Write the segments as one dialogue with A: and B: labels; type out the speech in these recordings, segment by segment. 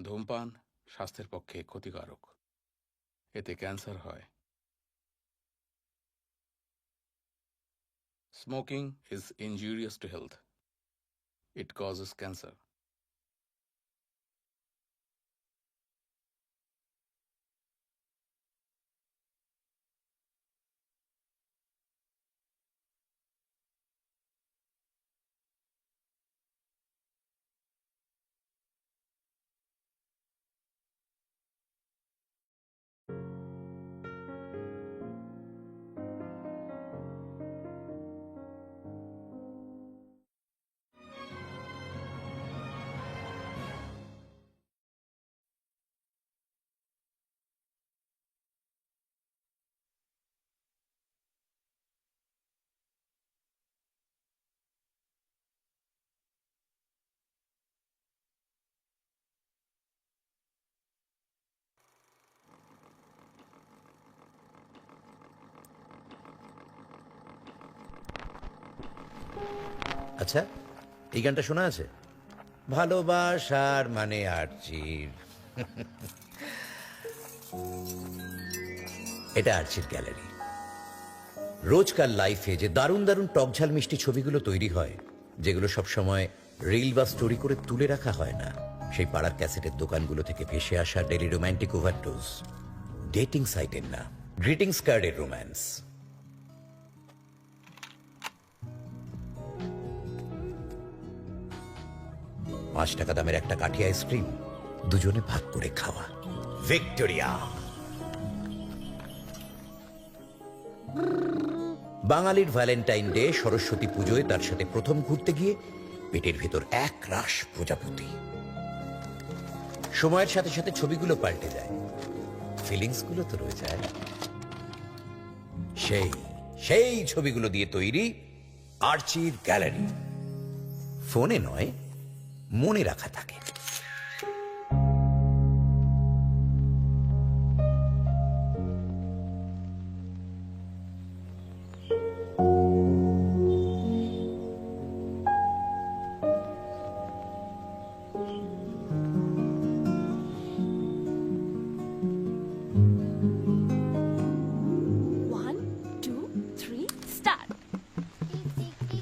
A: ধূমপান স্বাস্থ্যের পক্ষে ক্ষতিকারক। এতে ক্যান্সার হয়। Smoking is injurious to health. It causes cancer.
B: আচ্ছা, এই গানটা শোনা আছে? ভালোবাসার মানে আরচির। এটা আরচির গ্যালারি। রোজকার লাইফে যে দারুণ দারুণ টকঝাল মিষ্টি ছবিগুলো তৈরি হয়, যেগুলো সব সময় রিল বা স্টোরি করে তুলে রাখা হয় না, সেই পাড়ার ক্যাসেটের দোকানগুলো থেকে ভেসে আসা ডেলি রোম্যান্টিক ওভারডোজ। ডেটিং সাইটের না, গ্রিটিংস কার্ডের রোম্যান্স। 5 টাকা দামের একটা কাঠি আইসক্রিম, দুজনে ভাগ করে খাওয়া। ভিক্টোরিয়া। বাঙালির ভ্যালেন্টাইন ডে, সরস্বতী পুজোয় তার সাথে প্রথম ঘুরতে গিয়ে পেটের ভেতর এক রাশ প্রজাপতি। সময়ের সাথে সাথে ছবিগুলো পাল্টে যায়, ফিলিংস গুলো তো রয়ে যায়। সেই সেই ছবিগুলো দিয়ে তৈরি আরচির গ্যালারি। ফোনে নয়, মনে রাখা থাকে।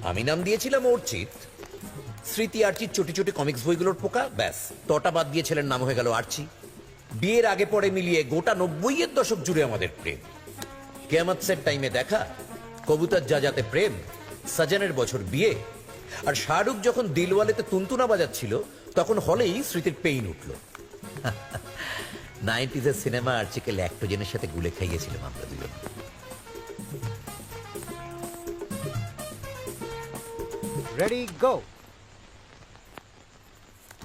B: আমি নাম দিয়েছিলাম অর্চিত। স্মৃতি আর্চির চটি চটি কমিক্স বইগুলোর পোকা, ব্যাস তটা বাদ দিয়ে ছেলের নাম হয়ে গেল আর্চি। বিয়ের আগে পরে মিলিয়ে গোটা 90-এর দশক জুড়ে আমাদের প্রেম। কিয়ামতের টাইমে দেখা, কবুতর যা যাতে প্রেম, সাজানের বছর বিয়ে। আর শাহরুখ যখন দিলওয়ালেতে তুনতুনা বাজাচ্ছিল, তখন হলেই স্মৃতির পেইন উঠল। 90s-এর সিনেমা আর্চিকে ল্যাক্টোজেনের সাথে গুলে খাইয়েছিলাম আমরা দুজন।
C: Ready go.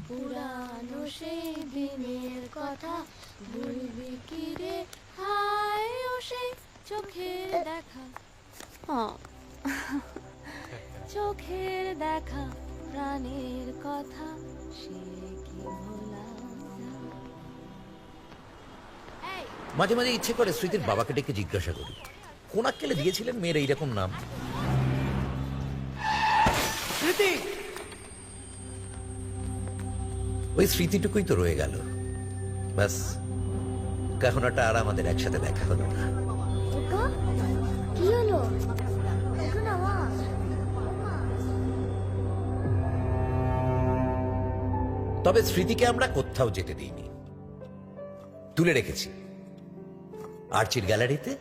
D: পুরানো সেই দিনের কথা ভুলবি কি রে, হায় ও সেই চোখের দেখা, চোখের দেখা প্রাণের কথা, সে কি ভোলা যায়? এই,
B: মাঝে মাঝে ইচ্ছে করে স্মৃতির বাবাকে ডেকে জিজ্ঞাসা করি, কোন আক্কেলে দিয়েছিলেন মেয়ের এইরকম নাম? স্মৃতি, ওই স্মৃতিটুকুই তো রয়ে গেল, ব্যাস। কখনোটা আর আমাদের একসাথে দেখা হলো না।
D: ওকা, কি হলো? এখন আওয়াজ।
B: তবে স্মৃতিকে আমরা কোথাও যেতে দিইনি, তুলে রেখেছি আর্চির গ্যালারিতে।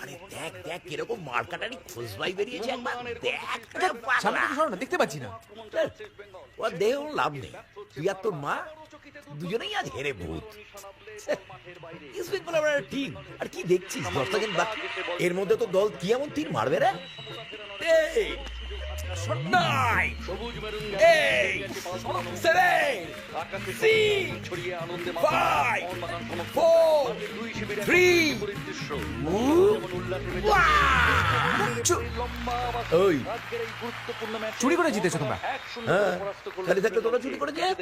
B: আরে দেখ দেখ কিরকম মার্কাটারি খোঁজবাই বেরিয়েছে, একবার দেখ।
C: সামনে থেকে সরো না, দেখতে পাচ্ছি না।
B: ও দেহ লাভ নেই, তুই আর তোর মা দুজনেই আজ হেরে ভূত। টিম আর কি দেখছিস? 10 সেকেন্ড বাকি, এর মধ্যে তো দল কি এমন তিন মারবে রে?
C: চুরি করে জিতেছো তোমরা।
B: খালি থাকলে তোমরা চুরি করে যায়।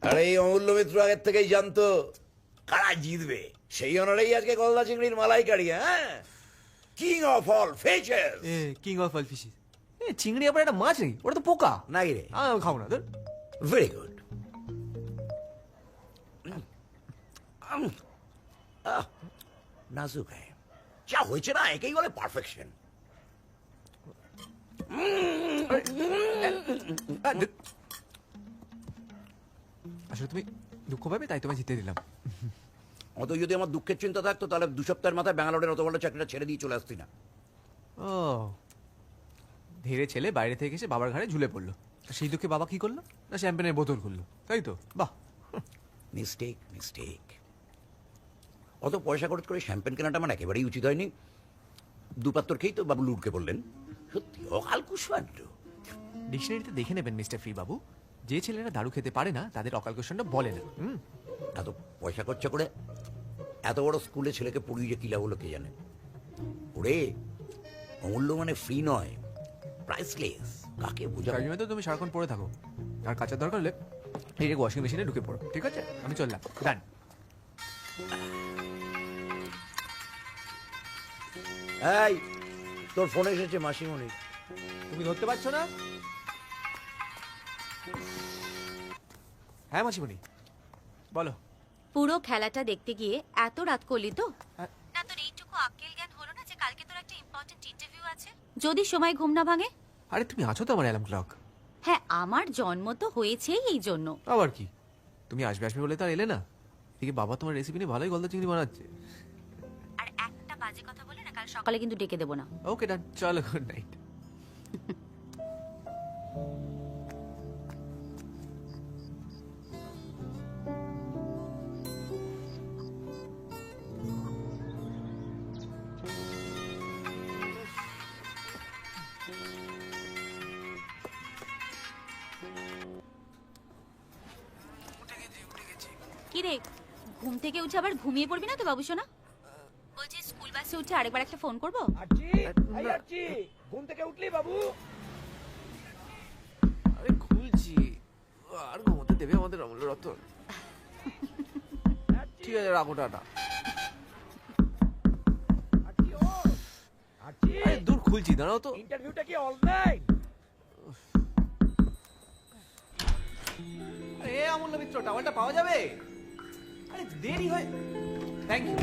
B: আরে এই অমূল্য মিত্র আগের থেকেই জানতো কারা জিতবে, সেই অনারেই আজকে গলদা চিংড়ির মালাইকারি। হ্যাঁ, king of all fishers.
C: King of all fishes. এ চিংড়ি আবার একটা মাছ নেই, ওটা তো পোকা।
B: নাই রে,
C: আমি খাবো না ধর।
B: Very good. নাজুক হ্যাঁ, যা হয়েছে না একেই বলে পারফেকশন।
C: আসলে তুমি দুঃখ পাবে তাই তোমায় জিতে দিলাম।
B: অত যদি আমার দুঃখের চিন্তা থাকতো তাহলে 2 সপ্তাহের মাথায় ব্যাঙ্গালোরের অত বড় চাকরিটা ছেড়ে দিয়ে চলে আসতি না।
C: ও ধীরে ছেলে বাইরে থেকে এসে বাবার ঘাড়ে ঝুলে পড়লো, সেই দুঃখে বাবা কি করলো না শ্যাম্পেনের বোতল খুললো, তাই তো? বাহ,
B: মিস্টেক মিস্টেক। অত পয়সা খরচ করে শ্যাম্পেন কেনাটা আমার একেবারেই উচিত হয়নি। দুপাত্তর খেয়েই তো বাবু লুটকে বললেন। সত্যি অকাল কুষ্মাণ্ড।
C: ডিকশনারিতে দেখে নেবেন মিস্টার ফ্রি বাবু, যে ছেলেরা দারু খেতে পারে না তাদের অকাল কোশ্চেনটা বলে না।
B: এত পয়সা খরচা করে এত বড় স্কুলে ছেলেকে পড়িয়ে যে কি লাভ হলো কে জানে। ওরে অমূল্য মানে ফ্রি নয়, প্রাইসলেস। কাকে বোঝাবো?
C: তাই জন্য তো তুমি সারাক্ষণ পড়ে থাকো, আর কাচার দরকার হলে এই ওয়াশিং মেশিনে ঢুকে পড়ো, ঠিক আছে? আমি চললাম, ডান।
B: এই তোর ফোন এসেছে মাসিমণি।
C: তুমি ধরতে পারছো না? হ্যাঁ মাসিমণি বলো।
E: পুরো খেলাটা দেখতে গিয়ে এত রাত করলি তো?
C: হ্যাঁ।
E: না তোর এইটুকু আক্কেল জ্ঞান হলো না যে কালকে তোর একটা ইম্পর্টেন্ট ইন্টারভিউ আছে? যদি সময় ঘুম না ভাঙে?
C: আরে তুমি আছো তো আমার অ্যালার্ম ক্লক।
E: হ্যাঁ, আমার জন্ম তো হয়েছেই এই জন্য।
C: আবার কি, তুমি আসবে আসবে বলে তো আর এলে না। এদিকে বাবা তোমার রেসিপি নিয়ে ভালোই গলদা চিংড়ি বানাচ্ছে।
E: আর একটা বাজে কথা বলে না, কাল সকালে কিন্তু ডেকে দেবো না।
C: ওকে ডান, চলো, গুড নাইট।
E: কি রে, ঘুম থেকে উঠে আবার ঘুমিয়ে পড়বি না তো বাবু সোনা? বলছি স্কুল বাসে উঠে আরেকবার একটা ফোন করবো?
B: ঘুম থেকে উঠলি বাবু?
C: আরে খুলছি, আর ঘুমোতে দেবে আমাদের অমূল্য রতন। ঠিক আছে রাখো, টাটা। আরে দূর, খুলছি, দাঁড়াও তো।
B: ইন্টারভিউটা কি অনলাইন?
C: আরে অমূল্য মিত্র, টাওয়ালটা পাওয়া যাবে? আরে দেরি হয়। Thank you.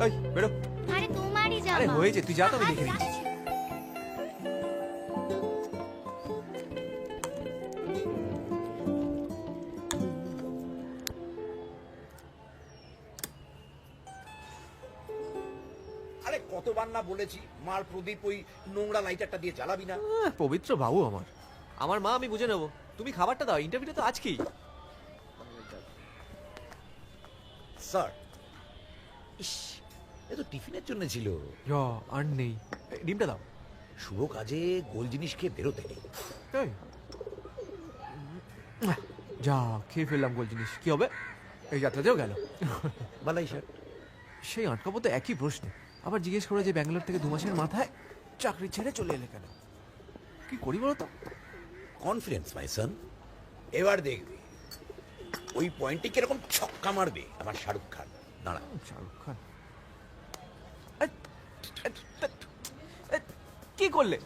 C: এই বেরো।
D: আরে তোমারই জামা।
C: আরে হয়েছে, তুই যা তো, আমি দেখে নিচ্ছি।
B: আরে কতবার না বলেছি মার প্রদীপ ওই নোংরা লাইটারটা দিয়ে জ্বালাবি না।
C: পবিত্র বাবু আমার, আমার মা, আমি বুঝে নেবো। তুমি খাবারটা দাও, ইন্টারভিউটা তো আজকেই।
B: স্যার, ইস, এ তো টিফিনের জন্য ছিল।
C: আর নেই, ডিমটা দাও।
B: শুভ কাজে গোল জিনিস খেয়ে বেরোতে নেই।
C: এই, যা খেয়ে ফেললাম গোল জিনিস, কি হবে? এই যাত্রাতেও গেল।
B: বালাই স্যার,
C: সেই আটকাবো তো একই প্রশ্নে। আবার জিজ্ঞেস করে যে ব্যাঙ্গালোর থেকে 2 মাসের মাথায় চাকরি ছেড়ে চলে এলে কেন? কি করি বলো তো?
B: কনফিডেন্স মাই সন। এবার দেখবি ওই পয়েন্টে কিরকম ছক্কা মারবে আমার শাহরুখ খান। দাঁড়া।
C: শাহরুখ খান কি করলে?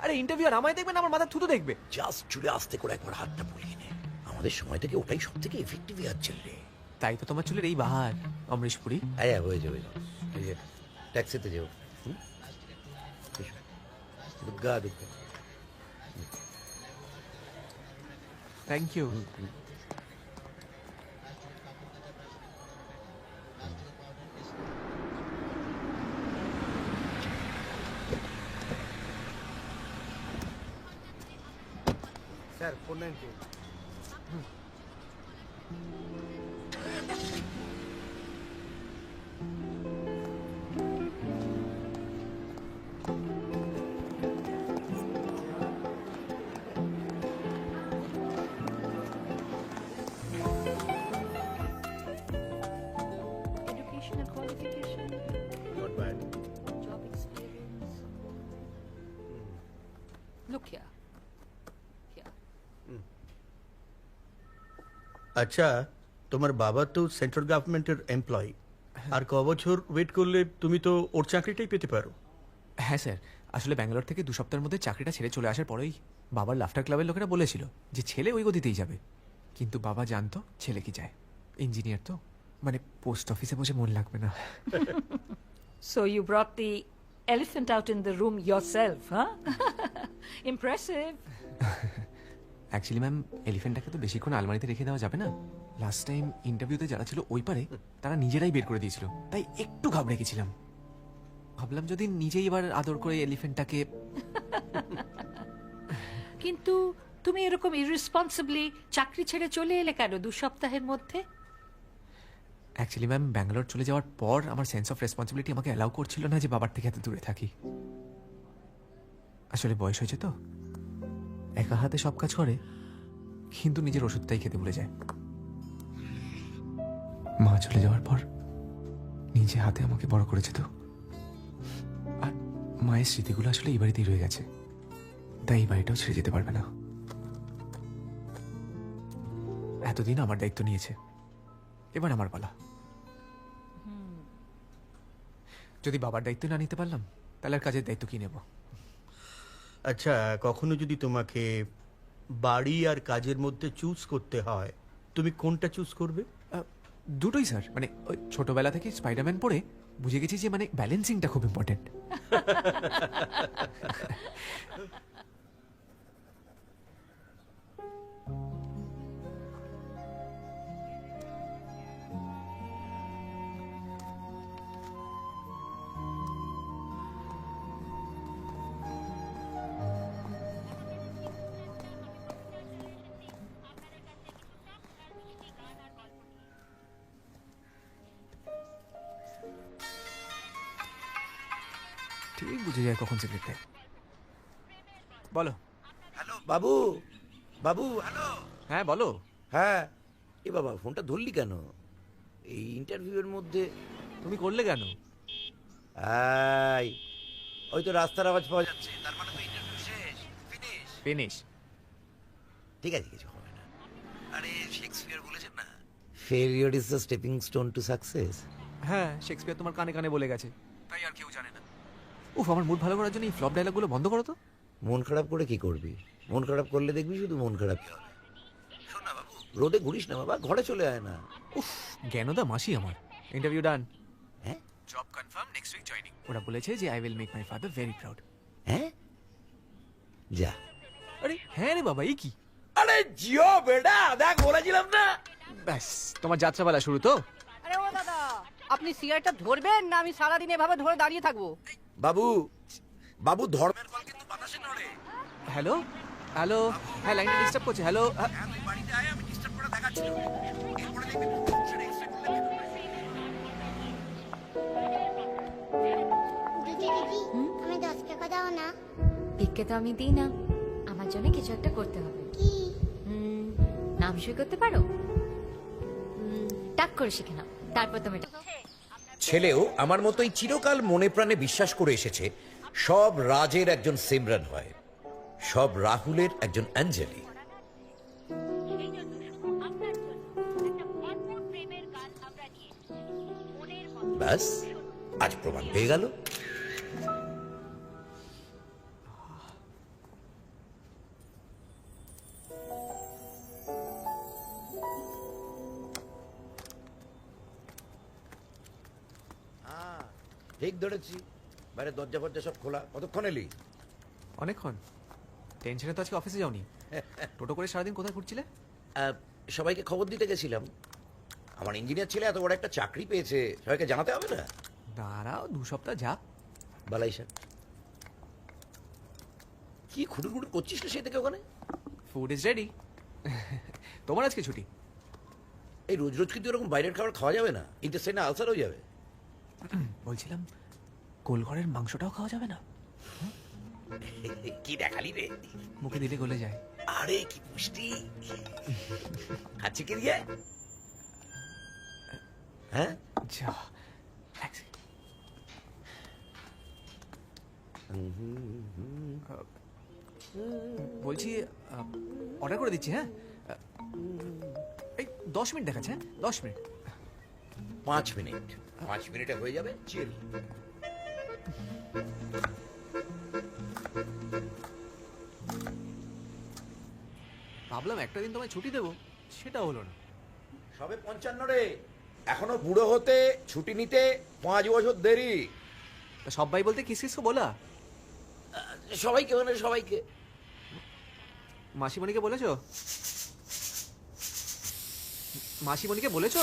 C: আরে ইন্টারভিউ আর আমায় দেখবে না আমার মাথা থুতো দেখবে?
B: জাস্ট চুলে আস্তে করে একবার হাতটা বুলিয়ে নে। আমাদের সময় থেকে ওটাই সব থেকে এফেক্টিভ হাত চললে।
C: তাই তো তোমার চুলের এই বাহার, অমরিশপুরি।
B: হ্যাঁ হয়ে যাবে। এই যে ট্যাক্সিতে যাও। Durga Durga.
C: Thank you.
F: Sir 490।
D: Educational qualification.
G: Look here. Here.
F: আচ্ছা তোমার বাবা তো সেন্ট্রাল গভর্নমেন্টের এমপ্লয়ি, আর ক বছর ওয়েট করলে তুমি তো ওর চাকরিটাই পেতে পারো।
C: হ্যাঁ স্যার, আসলে ব্যাঙ্গালোর থেকে 2 সপ্তাহের মধ্যে চাকরিটা ছেড়ে চলে আসার পরেই বাবার লাফটার ক্লাবের লোকেরা বলেছিল যে ছেলে ওই গতিতেই যাবে, কিন্তু বাবা জানতো ছেলে কি যায়, ইঞ্জিনিয়ার তো, মানে পোস্ট অফিসে বসে মন লাগবে না।
G: So you brought the elephant out in the room yourself, huh? Impressive.
C: Actually ma'am, এলিফেন্টটাকে তো বেশিক্ষণ আলমারিতে রেখে দেওয়া যাবে না। লাস্ট টাইম ইন্টারভিউতে যারা ছিল ওই পারে তারা নিজেরাই বের করে দিয়েছিল, তাই একটু ঘাবড়ে গেছিলাম। ভাবলাম যদি নিজেই এবার আদর করে এলিফেন্টটাকে।
G: কিন্তু তুমি এরকম ইররেসপন্সিবলি চাকরি ছেড়ে চলে এলে কেন 2 সপ্তাহের মধ্যে?
C: অ্যাকচুয়ালি ম্যাম, ব্যাঙ্গালোর চলে যাওয়ার পর আমার সেন্স অফ রেসপন্সিবিলিটি আমাকে অ্যালাউ করছিল না যে বাবার থেকে এত দূরে থাকি। আসলে বয়স হয়েছে তো, একা হাতে সব কাজ করে কিন্তু নিজের ওষুধটাই খেতে ভুলে যায়। মা চলে যাওয়ার পর নিজে হাতে আমাকে বড় করেছে তো, আর মায়ের স্মৃতিগুলো আসলে এই বাড়িতেই রয়ে গেছে, তাই এই বাড়িটাও ছেড়ে যেতে পারবে না। এতদিন আমার দায়িত্ব নিয়েছে, এবার আমার পালা। যদি বাবার দায়িত্ব না নিতে পারলাম তাহলে আর কাজের দায়িত্ব কি নেব?
F: আচ্ছা কখনো যদি তোমাকে বাড়ি আর কাজের মধ্যে চুজ করতে হয়, তুমি কোনটা চুজ করবে?
C: দুটোই স্যার, মানে ওই ছোটবেলা থেকে স্পাইডারম্যান পড়ে বুঝে গেছি যে মানে ব্যালেন্সিংটা খুব ইম্পর্টেন্ট। ঠিক বুঝে যায় কখন সিগারেট খায়। বলো।
B: হ্যালো বাবু, বাবু হ্যালো।
C: হ্যাঁ বলো।
B: হ্যাঁ, এ বাবা ফোনটা ধরলি কেন এই ইন্টারভিউয়ের মধ্যে?
C: তুমি করলে কেন?
B: আই ওই তো রাস্তার আওয়াজ পাওয়া যাচ্ছে, তার মানে তো ইন্টারভিউ শেষ, ফিনিশ।
C: ফিনিশ।
B: ঠিক আছে, কিছু হবে না। আরে শেক্সপিয়ার বলেছেন না, failure is the stepping stone to success.
C: হ্যাঁ, শেক্সপিয়ার তোমার কানে কানে বলে গেছে, তাই আর কেউ জানে না। উফ, আমার মুড ভালো করার জন্য এই ফ্লপ ডায়লগগুলো বন্ধ করো তো।
B: মন খারাপ করে কি করবি? মন খারাপ করলে দেখবি শুধু মন খারাপই হবে। শোন না বাবু, রোদে ঘুরিস না বাবা, ঘরে চলে আয় না।
C: উফ, জ্ঞানদা মাসি আমার। Interview done.
B: হ্যাঁ,
C: job confirm, next week joining. ওরা বলেছে যে I will make my father very proud.
B: হ্যাঁ যা।
C: আরে হ্যাঁ রে বাবা, এই কি?
B: আরে জিও বেটা, দেখ বলেছিলাম না।
C: ব্যাস, তোমার যাত্রাপালা শুরু তো।
G: আরে ও দাদা, আপনি সিগারেটটা ধরবেন না আমি সারাদিন এভাবে ধরে দাঁড়িয়ে থাকবো?
B: বাবু, বাবু ধর্মের ফল কিন্তু বাতাসে নড়ে।
C: হ্যালো হ্যালো, হ্যাঁ লাইনটা ডিস্টার্ব করছে। হ্যালো,
B: তুই বাড়িতে আয়, আমি ডিস্টার্ব করে দেখাচ্ছি। এরপরে দেখবি সেটা এক্সট্রা করলে
D: দিদি আমি 10 টাকা দাও না।
E: ভিক্ষে তো আমি দিই না, আমার জন্য কিছু একটা করতে হবে।
D: কি?
E: নাম সই করতে পারো? টাক করে শিখে নাও, তারপর তুমি
B: ছেলেও আমার মতোই চিরকাল মনে প্রাণে বিশ্বাস করে এসেছে সব রাজের একজন সিমরান হয়, সব রাহুলের একজন অঞ্জলি। ব্যাস, আজ প্রমাণ পেয়ে গেল। ঠিক ধরেছি, বাইরে দরজা ফরজা সব খোলা। কতক্ষণ এলি?
C: অনেকক্ষণ। টেনশনে তো আজকে অফিসে যাওনি। টোটো করে সারাদিন কোথায় ঘুরছিলে?
B: সবাইকে খবর দিতে গেছিলাম, আমার ইঞ্জিনিয়ার ছেলে এত বড় একটা চাকরি পেয়েছে, সবাইকে জানাতে হবে না?
C: দাঁড়াও, 2 সপ্তাহ যাক।
B: বালাই স্যার, কি খুঁটুর খুঁটুর করছিস না সেই থেকে ওখানে?
C: Food is ready. তোমার আজকে ছুটি?
B: এই রোজ রোজ কিন্তু এরকম বাইরের খাবার খাওয়া যাবে না, ইন্টেস্টাইনে আলসার হয়ে যাবে।
C: বলছিলাম কোলঘরের মাংসটাও খাওয়া যাবে না?
B: কি দেখালি রে?
C: মুখে দিলে গলে যায়।
B: আরে কি পুষ্টি! খাচ্ছে কি দিয়ে? হ্যাঁ
C: যা, বলছি অর্ডার করে দিচ্ছি, হ্যাঁ? এই 10 মিনিট দেখাচ্ছে, হ্যাঁ? 10 মিনিট।
B: 5 মিনিট, 5 মিনিটে হয়ে যাবে। চিল।
C: ভাবলাম একটা দিন তোমায় ছুটি দেবো, সেটা হলো না।
B: সবে 55 রে, এখনো বুড়ো হতে ছুটি নিতে 5 বছর দেরি।
C: তা সবাই বলতে কিস কিস বলা?
B: সবাইকে মানে সবাইকে।
C: মাসিমণিকে বলেছো? মাসিমণিকে বলেছো?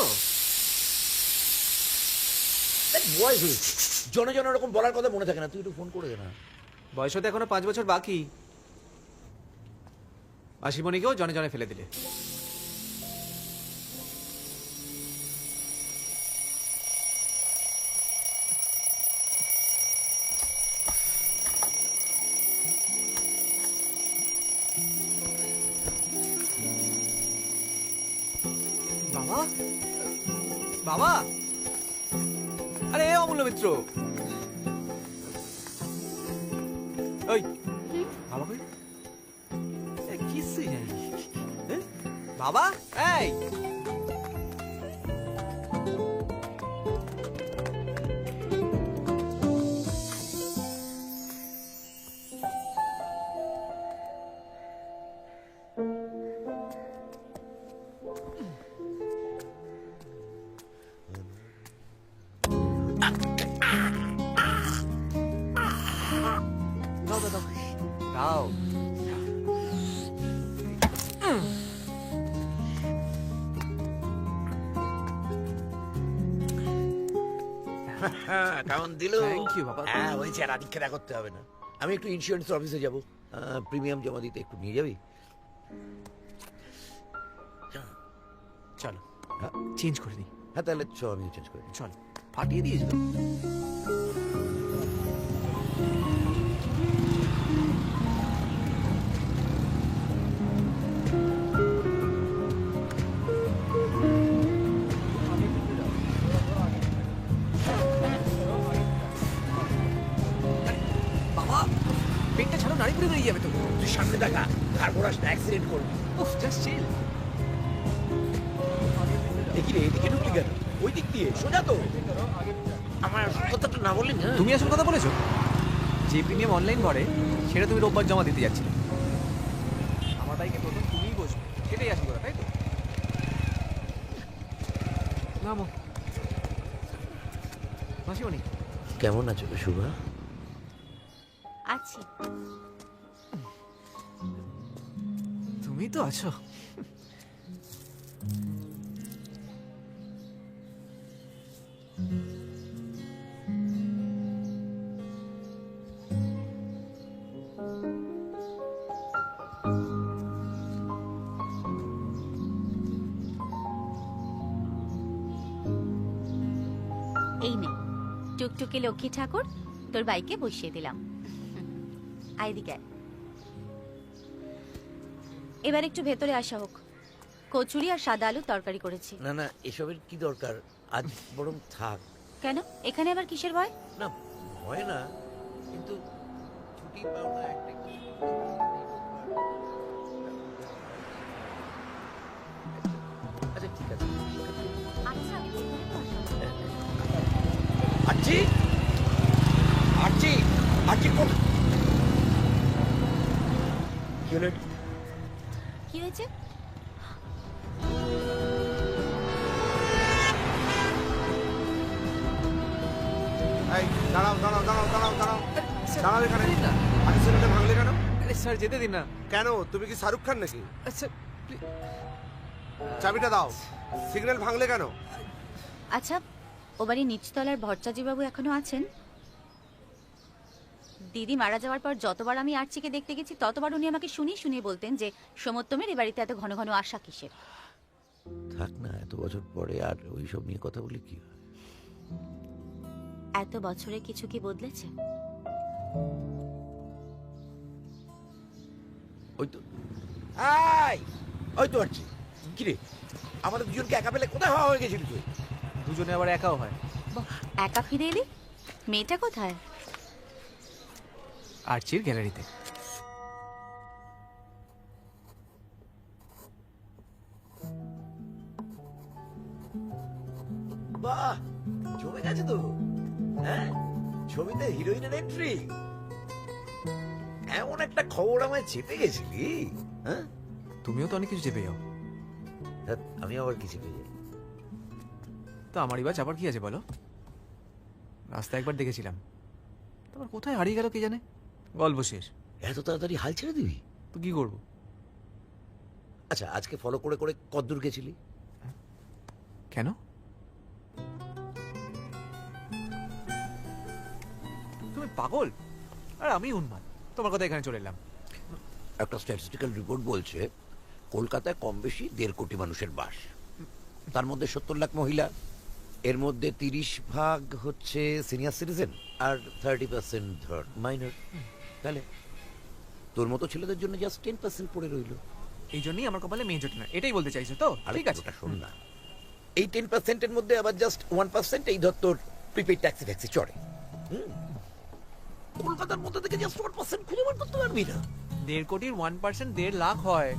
B: দেখ, বয়স হয়েছে, জনে জনে ওরকম বলার কথা মনে থাকে না। তুই একটু ফোন করে দে না।
C: বয়স হতে এখনো 5 বছর বাকি। মাসিমণিকেও জনে জনে ফেলে দিলে। বাবা, বাবা, আরে এ অমূল্য মিত্র, ওই বাবা কই? কিছুই জানি বাবা। এই দাও দাও দাও দাও।
B: কেমন দিল?
C: Thank you, বাবা।
B: হ্যাঁ, বলছি আর আদিক খেলা করতে হবে না। আমি একটু ইন্স্যুরেন্স অফিসে যাব, প্রিমিয়াম জমা দিতে। একটু নিয়ে যাবি?
C: চলো চেঞ্জ করে দিই।
B: হ্যাঁ, তাহলে চ, আমিও চেঞ্জ করে দিই।
C: চল, ফাটিয়ে দিয়েছিল। বাবা, পেটটা ছাড়ো, নাড়ি পুড়ে বেরিয়ে যাবে তো।
B: তুই সামনে দেখা, ঘাড় ঘোরাস না, অ্যাক্সিডেন্ট করবি।
C: উফ, জাস্ট চিল।
B: দেখি রে, এদিকে ঢুকলি কেন? ওই দিক দিয়ে সোজা তো। আমার কথাটা না বললি না।
C: তুমি আসল কথা বলেছো। যে প্রিমিয়াম অনলাইন ভরে সেটা তুমি রোববার জমা দিতে যাচ্ছিলে। আমার বাইকে প্রথম তুমিই বসবে, সেটাই আসল কথা, তাই তো? নামো। মাসিমণি,
B: কেমন আছো শুভা?
E: আছি।
C: তুমি তো আছো।
E: এই নে টুকটুকে লক্ষ্মী ঠাকুর, তোর বাইকে বসিয়ে দিলাম। আইদিকে আয়। এবার একটু ভেতরে আসা হোক। কচুরি আর সাদা আলু তরকারি করেছি।
B: না না, এসবের কি দরকার, আজ বরং থাক।
E: কেন, এখানে আবার কিসের ভয়?
B: না, হয় না, কিন্তু ছুটি পাও না একটা। আচ্ছা ঠিক আছে।
E: আচ্ছা, আমি ভেতরে তো আসবো।
B: আচ্ছি আচ্ছি আচ্ছি কোন কি হলো?
E: কি হয়েছে?
H: এই দাঁড়াও দাঁড়াও দাঁড়াও দাঁড়াও দাঁড়াও দাঁড়াও এখানে। আগে সিনেমাটা ভাঙলে কেন?
C: আরে স্যার, যেতে দিন না।
H: কেন, তুমি কি শাহরুখ খান নাকি?
C: আচ্ছা,
H: চাবিটা দাও। সিগন্যাল ভাঙলে কেন?
E: আচ্ছা, ও বাড়ির নিচতলার ভট্টাচার্যবাবু এখনো আছেন? দিদি মারা যাওয়ার পর যতবার আমি আর্চিকে দেখতে গেছি ততবার উনি আমাকে শুনিয়ে শুনিয়ে বলতেন যে সমত্তমের এ বাড়িতে এত ঘন ঘন আসা কিসের।
B: থাক না, এত বছর পরে আর ওইসব নিয়ে কথা বলি কি হয়?
E: এত বছরে কিছু কি বদলেছে?
B: ওই তো, ওই তো আছি। কি রে, আমাদের দুজনকে একা পেলে কোথায় হওয়া হয়ে গেছিল তুই?
C: দুজনে আবার একাও হয়।
E: একা ফিরে এলি? মেয়েটা কোথায়?
C: আর্চির গ্যালারিতে।
B: জমে গেছে তো, হ্যাঁ? ছবিতে হিরোইনের এন্ট্রি, এমন একটা খবর আমায় চেপে গেছিলি, হ্যাঁ?
C: তুমিও তো অনেক কিছু চেপে যাও,
B: ধ্যাৎ, আমি আবার কি চেপে যাই?
C: তো আমারই বা চাপার কি আছে বলো? রাস্তা একবার দেখেছিলাম, তারপর কোথায় হারিয়ে গেল কে জানে, গল্প শেষ।
B: এত তাড়াতাড়ি হাল ছেড়ে দিবি?
C: তো কি করবো?
B: আচ্ছা, আজকে ফলো করে করে কদ্দূর গেছিলি?
C: কেন? তুমি পাগল আর আমি উন্মাদ, তোমার কথা এখানে চলে এলাম।
B: একটা স্ট্যাটিস্টিক্যাল রিপোর্ট বলছে কলকাতায় কম বেশি 1.5 কোটি মানুষের বাস, তার মধ্যে 70 লাখ মহিলা, এর মধ্যে 30% হচ্ছে সিনিয়র সিটিজেন আর 30% মাইনর। তাহলে তোর মতো ছেলেদের জন্য জাস্ট 10% পড়ে রইল।
C: এই জন্যই আমার কপালে মেয়ে জোটে না, এটাই বলতে চাইছো তো?
B: আর
C: ঠিক আছে,
B: ওটা শোন না, এই 10% এর মধ্যে আবার জাস্ট 1% এই ধর তোর প্রিপেড ট্যাক্সি ট্যাক্সি চড়ে। কলকাতার মধ্যে থেকে জাস্ট 1% খুঁজে বার করতে পারবি না।
C: 1.5 কোটির 1% 1.5 লাখ হয়,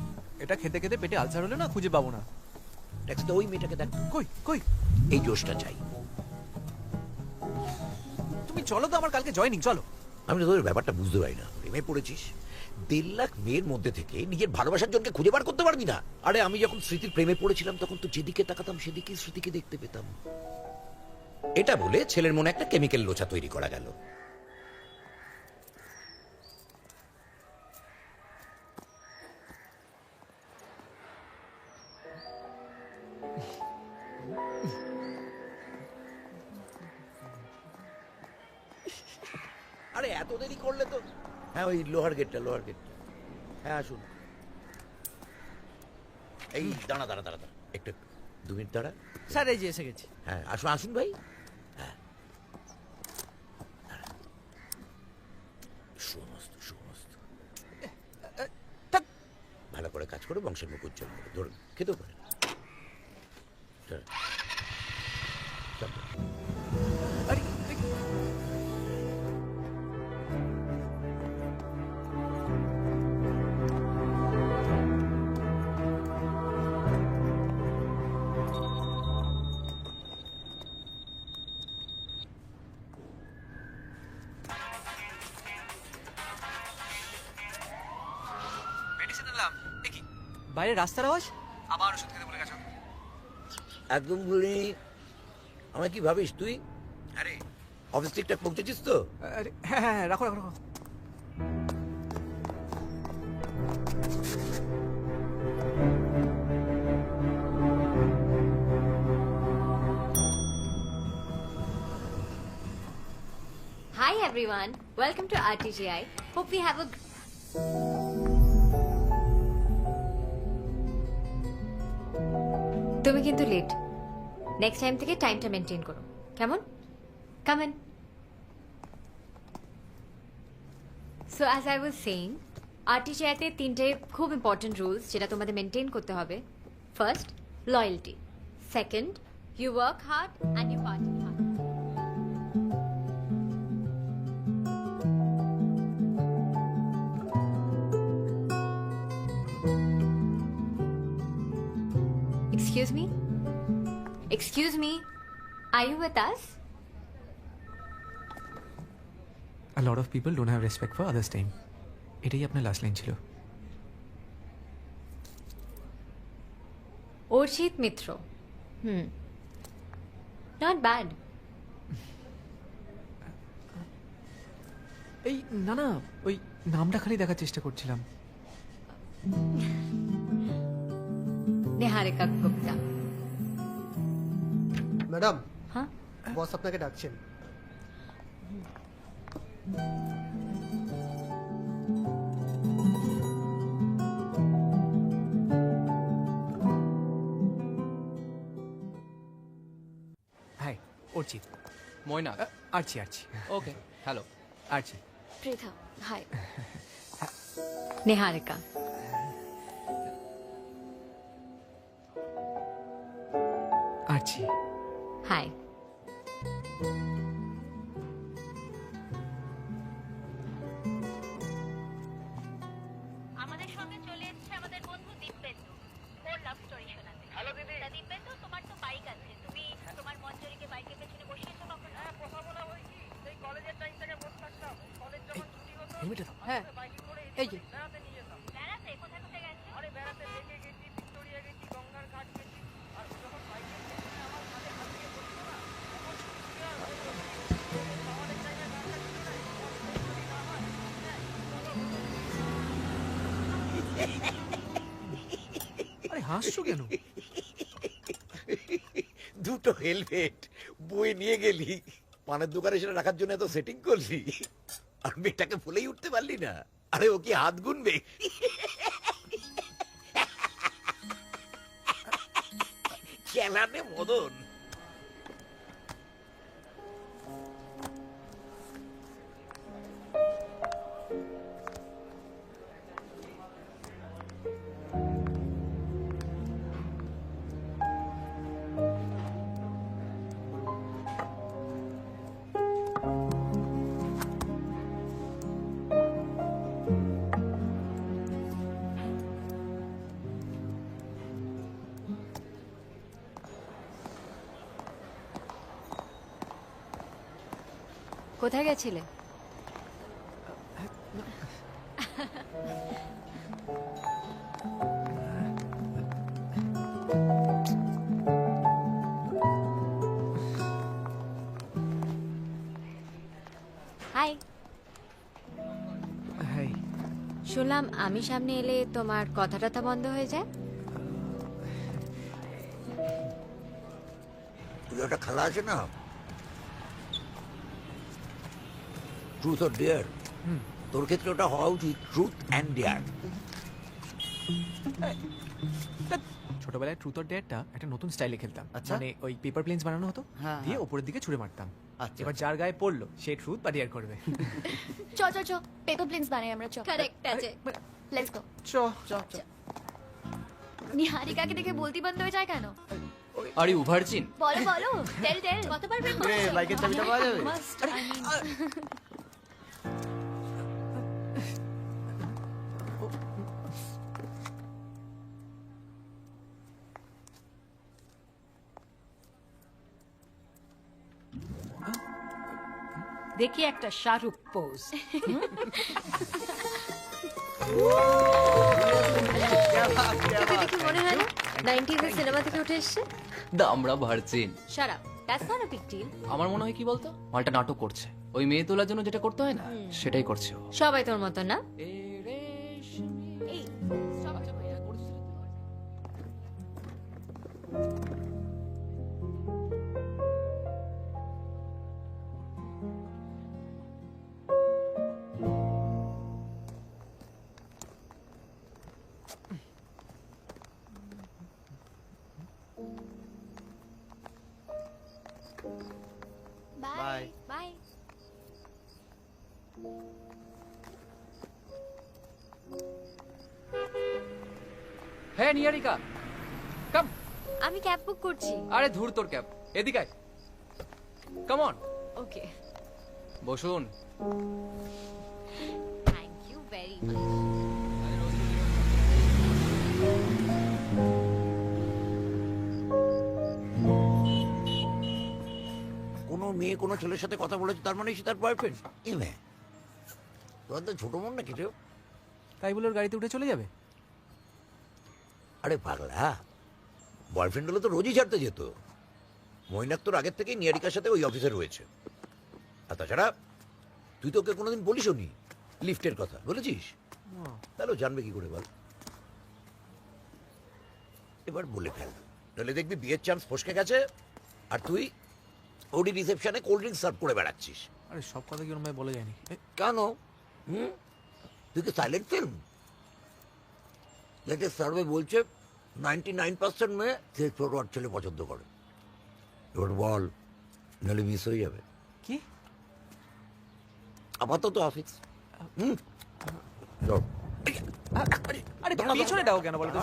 C: এটা খেতে খেতে পেটে আলসার হলে না খুঁজে পাবো না।
B: ট্যাক্সিতে ওই মেয়েটাকে দেখ,
C: কই কই?
B: এই জোশটা চাই।
C: তুমি চলো তো আমার কালকে জয়েনিং, চলো।
B: আমি তো তোদের ব্যাপারটা বুঝতে পারি না, প্রেমে পড়েছিস, 1.5 লাখ মেয়ের মধ্যে থেকে নিজের ভালোবাসার জনকে খুঁজে বার করতে পারবি না? আরে আমি যখন স্মৃতির প্রেমে পড়েছিলাম তখন তো যেদিকে তাকাতাম সেদিকে স্মৃতিকে দেখতে পেতাম। এটা বলে ছেলের মনে একটা কেমিক্যাল লোচা তৈরি করা গেল। আরে এত দেরি করলে তো। হ্যাঁ, ওই লোহার গেটটা, লোহার গেটটা। হ্যাঁ, আসুন। এই দাঁড়া দাঁড়া দাঁড়া দাঁড়া, একটু 2 মিনিট দাঁড়া।
I: স্যার এই যে এসে গেছি।
B: হ্যাঁ, আসুন আসুন ভাই। হ্যাঁ, দাঁড়া। সমস্ত সমস্ত ভালো করে কাজ করে বংশের মুখ উজ্জ্বল করে ধরুন, খেতেও পারে।
C: আরে মেডিসিন নিলাম, দেখি বাইরে রাস্তার আওয়াজ, আবার ওষুধ খেতে বলে গেছো।
B: একদম বলি, আমায় কি ভাবিস তুই? আরে অফিস ঠিকঠাক পৌঁছেছিস তো?
C: আরে হ্যাঁ হ্যাঁ, রাখো রাখো রাখো।
J: Hi everyone, welcome to RTGI. Hope we have a তুমি কিন্তু লেট, নেক্সট টাইম থেকে টাইমটা মেনটেন করো, কেমন? Come in. So as I was saying, RTGI-তে 3টে খুব ইম্পর্টেন্ট রুলস যেটা তোমাদের মেনটেন করতে হবে। First, loyalty. Second, you work hard and you party hard. Excuse me? Excuse me? Are you with us?
C: A lot of people don't have respect for others' time. এটাই আপনার last line ছিল।
J: অর্চিত মিত্র। Not bad.
C: এই না না, ওই নামটা খালি দেখার চেষ্টা করছিলাম।
J: নিহারিকা গুপ্তা।
I: ম্যাডাম,
J: হ্যাঁ?
I: বস আপনাকে ডাকছেন।
C: হাই, অর্চিত।
K: ময়না।
C: আরছি আরছি।
K: ওকে, হ্যালো।
C: আরছি।
J: Pritha. Hi. নিহারিকা।
C: আরছি।
J: Hi.
E: আমাদের সঙ্গে চলে এসেছে আমাদের বন্ধু দিব্যেন্দু, ওর লাভ স্টোরি শোনাতে। হ্যালো দিদি। দিব্যেন্দু, তোমার তো বাইক আছে, তুমি তোমার মঞ্জরি
I: হ্যাঁ এই যে
C: আরে হাসছো কেন?
B: দুটো হেলমেট বই নিয়ে গেলি, পানের দোকানে সেটা রাখার জন্য এত সেটিং করলি, আর মেয়েটাকে ভুলেই উঠতে পারলি না। আরে ও কি হাত গুনবে? খেলানে মদন।
J: কোথায় গেছিলে? Hi,
C: hi.
J: শুনলাম আমি সামনে এলে তোমার কথা টথা বন্ধ হয়ে যায়।
B: তুই একটা খেলা আছে না, ট্রুথ অর ডেয়ার, তোর ক্ষেত্রে ওটা হওয়া উচিত ট্রুথ অ্যান্ড ডেয়ার।
C: ছোটবেলায় ট্রুথ অর ডেয়ারটা একটা নতুন স্টাইলে খেলতাম।
I: আচ্ছা।
C: মানে ওই পেপার প্লেনস বানানো হতো,
I: হ্যাঁ,
C: দিয়ে
I: হ্যাঁ।
C: ওপরের দিকে ছুঁড়ে মারতাম।
I: আচ্ছা,
C: এবার যার গায়ে পড়লো সে ট্রুথ বা ডেয়ার করবে।
E: চ চ চ পেপার প্লেনস বানাই আমরা, চ।
J: কারেক্ট আছে।
E: Let's go.
C: চ
E: নিহারিকাকে দেখে বলতি বন্ধ হয়ে যায় কেন?
K: Are you virgin?
E: বলো বলো, টেল টেল, কত পারবে?
I: বাইকের চাবিটা পাওয়া যাবে?
E: Must, I mean.
G: দেখি একটা শাহরুখ পোজ।
J: এতে দেখে মনে হয় না 90s এর সিনেমা থেকে উঠে এসেছে?
K: আমরা virgin.
J: Shut up, that's not a big deal.
K: আমার মনে হয় কি বলতো, মালটা নাটক করছে। ওই মেয়ে তোলার জন্য যেটা করতে হয় না, সেটাই করছে ও।
J: সবাই তোর মতো না?
E: এই বাই বাই।
K: হ্যাঁ নিয়ারিকা, কাম।
J: আমি ক্যাব বুক করছি।
K: আরে ধুর তোর ক্যাব, এদিকে আয়। কাম অন,
J: ওকে,
K: বসুন।
J: Thank you very much.
B: কোনো মেয়ে কোনো ছেলের সাথে কথা বলেছে তার মানে সে তার বয়ফ্রেন্ড? এ মেয়ে, তোর তো ছোট মন নাকি রে?
C: তাই বলে ওর গাড়িতে উঠে চলে যাবে?
B: আরে পাগলা, বয়ফ্রেন্ড হলে তো রোজই ছাড়তে যেত। মৈনাক তোর আগের থেকেই নিয়ারিকার সাথে ওই অফিসে রয়েছে। আর তাছাড়া তুই তো ওকে কোনোদিন বলিসও নি লিফটের কথা, বলেছিস? তাহলে ও জানবে কি করে বল? এবার বলে ফেল, তাহলে দেখবি বিয়ের চান্স ফসকে গেছে আর তুই ওডি রিসেপশনে কোল্ড ড্রিঙ্কস সার্ভ করে বেড়াচ্ছিস।
C: আরে সব কথা কি ওর মায় বলে যায়নি?
B: কেন? তুই কি সাইলেন্ট ফিল্ম? লেটেস্ট সার্ভে বলছে 99% মেয়ে সে ছোট আর ছেলে পছন্দ করে। এবার বল, নাহলে মিস হয়ে যাবে।
C: কি?
B: আপাতত অফিস।
C: আরে পিছনে দাও কেন বলো তো?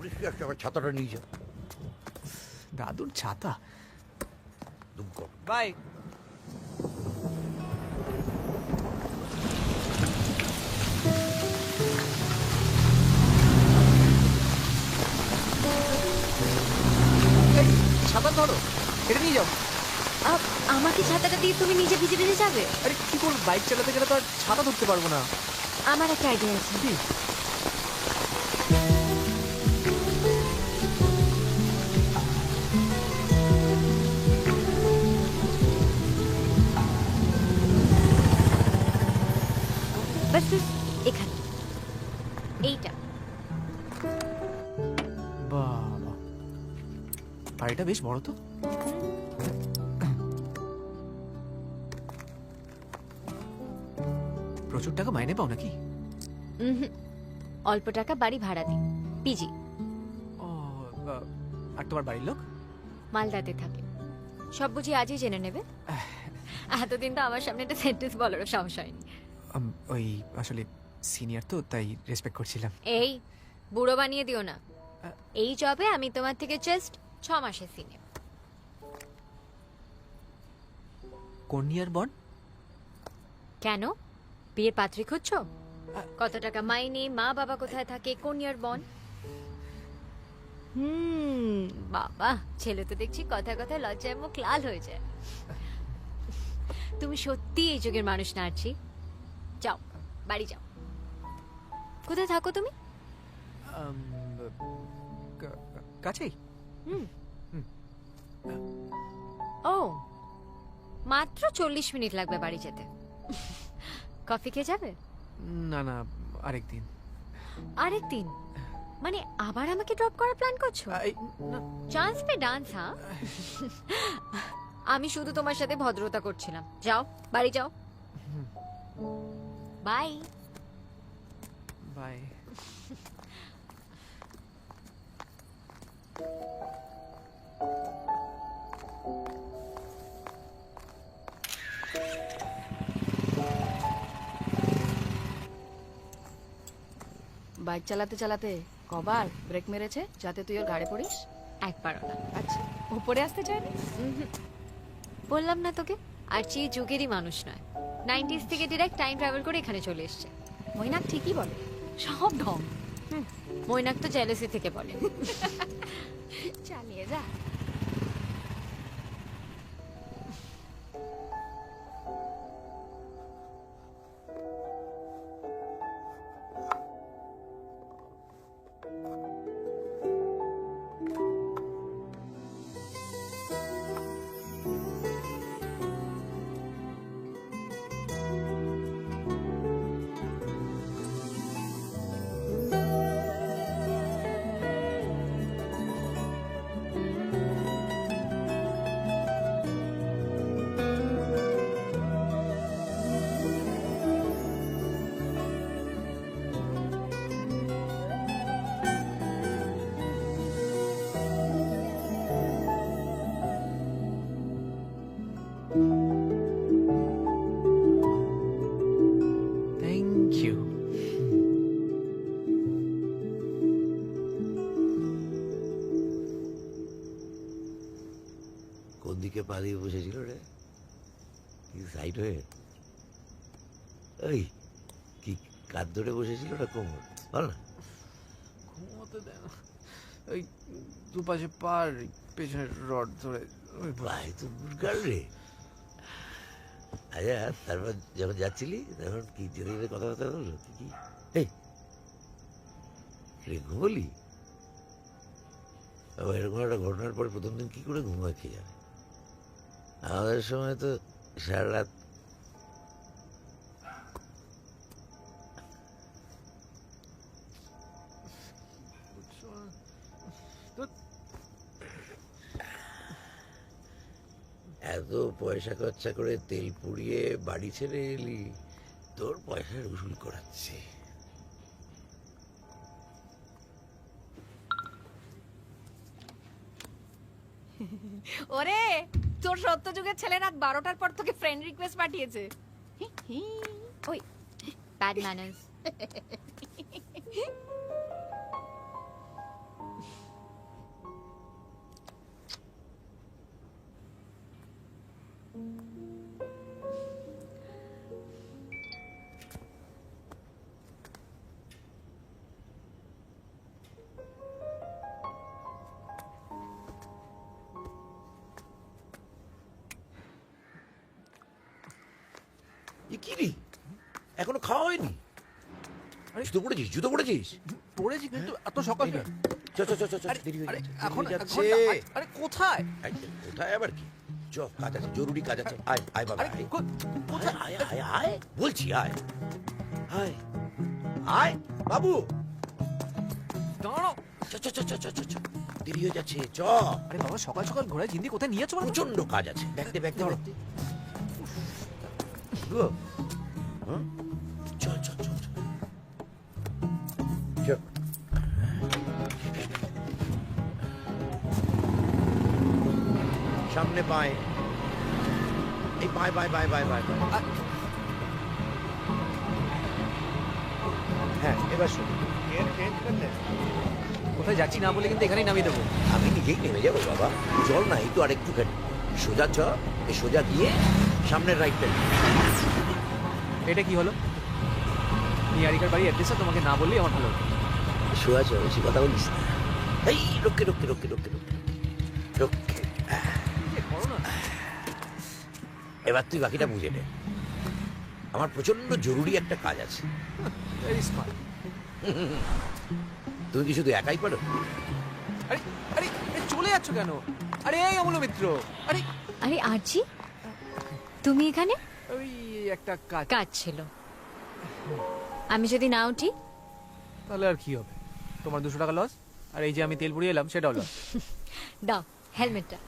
B: বৃষ্টি আসছে, আবার ছাতাটা নিয়ে যা।
C: দাদুর ছাতা।
B: দুঃখ।
C: বাই। ছাতা ধরো।
I: নিয়ে যাও।
J: আমাকে ছাতাটা দিয়ে তুমি নিজে ভিজে ভিজে যাবে?
C: আরে কি করবো, বাইক চালাতে গেলে তো আর ছাতা ধরতে পারবো না।
J: আমার একটা আইডিয়া আছে।
C: কি?
J: বাস এখানে এইটা।
C: বাবা, বাড়িটা বেশ বড় তো। প্রচুর টাকা মাইনে পাও নাকি?
J: অল্প টাকা বাড়ি ভাড়া দিই, পিজি।
C: ও, আর তোমার বাড়ির লোক?
J: মালদাতে থাকে। সব বুঝি আজই জেনে নেবে? এতদিন তো আমার সামনে একটা সেন্টেন্স বলারও সাহস হয়নি।
C: ওই আসলে সিনিয়র তো, তাই রেসপেক্ট করছিলাম।
J: এই বুড়ো বানিয়ে দিও না। এই জবে আমি তোমার থেকে জাস্ট 6 মাসের সিনিয়র।
C: কোন ইয়ার বন?
J: কেন, বিয়ের পাত্রী খুঁজছো? কত টাকা মাইনে, মা বাবা কোথায় থাকে, কোন ইয়ার বন? বাবা, ছেলে তো দেখছি কথা কথায় লজ্জায় মুখ লাল হয়ে যায়। তুমি সত্যি এই যুগের মানুষ না আরছি। যাও বাড়ি যাও। কোথায় থাকো তুমি?
C: কাছেই।
J: ও, মাত্র 40 মিনিট লাগবে বাড়ি যেতে। কফি খেয়ে যাবে?
C: না না, আরেকদিন।
J: আরেকদিন মানে আবার আমাকে ড্রপ করার প্ল্যান করছো? চান্স পে ডান্স, হ্যাঁ? আমি শুধু তোমার সাথে ভদ্রতা করছিলাম। যাও বাড়ি যাও। Bye
C: bye.
I: বাইক চালাতে চালাতে কবার ব্রেক মেরেছে যাতে তুই ওর গাড়ি পড়িস?
J: একবারও না।
I: আচ্ছা, উপরে আসতে চাইনি?
J: বললাম না তোকে, আরচি এই যুগেরই মানুষ নয়। 90s থেকে ডিরেক্ট টাইম ট্রাভেল করে এখানে চলে এসছে।
I: মৈনাক ঠিকই বলে, সব ঢং।
J: মৈনাক তো জেলেসি থেকে বলে।
I: চালিয়ে যা।
C: Thank you.
B: কোন দিকে পা দিয়ে বসেছিল রে? কি সাইড হয়ে? ওই কি কাঁধ ধরে বসেছিল না কোমর? বল না।
C: ঘুমোতে দেয় না, ওই দুপাশে পার, পেছনের রড ধরে।
B: ভাই তো বুর্গার রে। আচ্ছা, তারপর যখন যাচ্ছিলি তখন কি জেনে কথাবার্তা বললো? কি এই রে, ঘুমলি? এরকম একটা ঘটনার পরে প্রথম দিন কি করে ঘুমায় খেয়ে যাবে? আমাদের সময় তো সারা রাত এত পয়সা খরচা করে তেল পুড়িয়ে বাড়ি ছেড়ে এলি, তোর পয়সার উসুল করাচ্ছে।
I: ওরে, তোর সত্য যুগের ছেলে রাত 12টার পর তোকে ফ্রেন্ড রিকোয়েস্ট পাঠিয়েছে।
J: ওই ব্যাড ম্যানার্স।
B: কি রে এখনো খাওয়া হয়নি? জুতো পড়েছিস?
C: পড়েছি কিন্তু এত সকাল
B: চ চ চ চ চ, দেরি হয়ে যাচ্ছে,
C: এখন
B: দেরি হয়ে যাচ্ছে।
C: আরে কোথায়?
B: এই, কোথায় আবার কি? চ, কাজ আছে, জরুরি কাজ আছে। আয় আয় বাবা, আয়। আয় আয় আয় আয় বলছি, আয় আয় আয় বাবু।
C: দাঁড়াও।
B: চ চ চ চ চ চ চ, দেরি হয়ে যাচ্ছে, চ।
C: আরে বাবা, সকাল সকাল ঘোড়ায় জিন্দি কোথায় নিয়ে যাচ্ছ?
B: প্রচন্ড কাজ আছে, ব্যাগতে ব্যাগতে ব্যাগতে। গো, হ্যাঁ? চ চ চ চ। চ। সামনে পায়, এই পায় পায় পায় পায় পায় পায়। হ্যাঁ, এবার শোনো,
C: কোথায় যাচ্ছি না বলে কিন্তু এখানেই নামিয়ে দেবো।
B: আমি নিজেই নেমে যাবো বাবা, জল নাই তো আর একটুখানি। সোজা চ, এই সোজা গিয়ে সামনের রাইটটা।
C: এটা কি হলো? নিয়ারিকার বাড়ি অ্যাড্রেসটা তোমাকে না বললেই আমার ভালো হতো।
B: সোজা চ, বেশি কথা বলিস না। এই রক্ষে রক্ষে রক্ষে রক্ষে রক্ষে রক্ষে। এবার তুই বাকিটা বুঝে নে, আমার প্রচন্ড জরুরি একটা কাজ আছে।
C: Very smart.
B: তুমি কি শুধু একাই পারো?
C: আরে আরে আরে, চলে যাচ্ছ কেন? আরে এই অমূল্য মিত্র, আরে
J: আরে আরজি, তুমি এখানে?
C: ওই একটা কাজ
J: কাজ ছিল। আমি যদি না উঠি?
C: তাহলে আর কি হবে? তোমার 200 টাকা লস, আর এই যে আমি তেল পুড়িয়ে এলাম সেটাও লস।
J: দাও হেলমেটটা।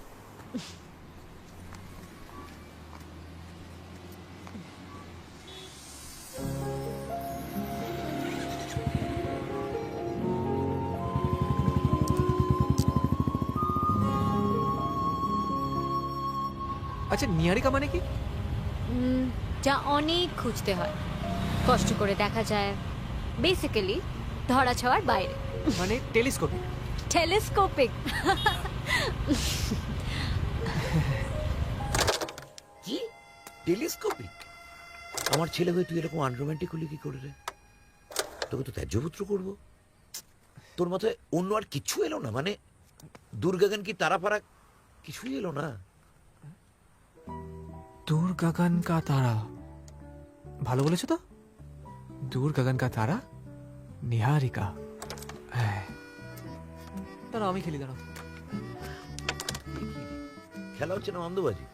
C: আচ্ছা, নিয়ারিকা মানে কি?
J: যা অনেক খুঁজতে হয়, কষ্ট করে দেখা যায়, বেসিক্যালি ধরা ছোঁয়ার বাইরে।
C: মানে টেলিস্কোপিক?
J: টেলিস্কোপিক।
B: কি টেলিস্কোপিক? আমার ছেলে হয়ে তুই এরকম আনরোম্যান্টিক হলি কি করে রে? তোকে তো ত্যায্যপুত্র করবো। তোর মাথায় অন্য আর কিছু এলো না? মানে দুর্গাগান কি তারা ফারা কিছুই এলো না?
C: দূর গগন কা তারা, ভালো বলেছো তো। দূর গগন কা তারা, নিহারিকা। দাঁড়াও আমি খেলি, দাঁড়াও।
B: খেলা হচ্ছে না অন্ধবাজি?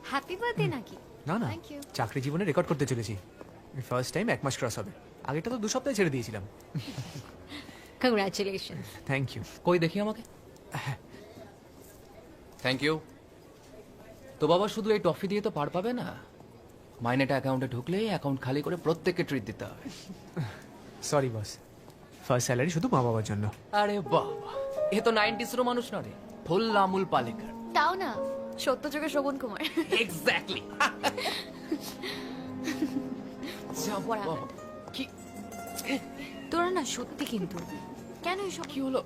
J: হ্যাপি বার্থডে নাকি?
C: না না,
J: Thank you.
C: চাকরি জীবনে রেকর্ড করতে চলেছি। ফার্স্ট টাইম 1 মাস ক্রস হবে। আগেটা তো 2 সপ্তাহে ছেড়ে দিয়েছিলাম।
J: কংগ্রাচুলেশন।
C: Thank you.
K: কই দেখি আমাকে। Thank you. তো বাবা, শুধু এই টফি দিয়ে তো পার পাবে না। মাইনেটা অ্যাকাউন্টে ঢুকলে অ্যাকাউন্ট খালি করে প্রত্যেককে ট্রিট দিতে হবে।
C: সরি বস, ফার্স্ট স্যালারি শুধু মা বাবার জন্য।
K: আরে বাবা, এ তো 90s মানুষ না রে, ফুল আমুল পালেকার।
J: তাও না, সত্যযুগের শোভন কুমার।
K: এক্স্যাক্টলি। কি
J: তোরা না সত্যি, কিন্তু কেন এসব?
K: কি হলো?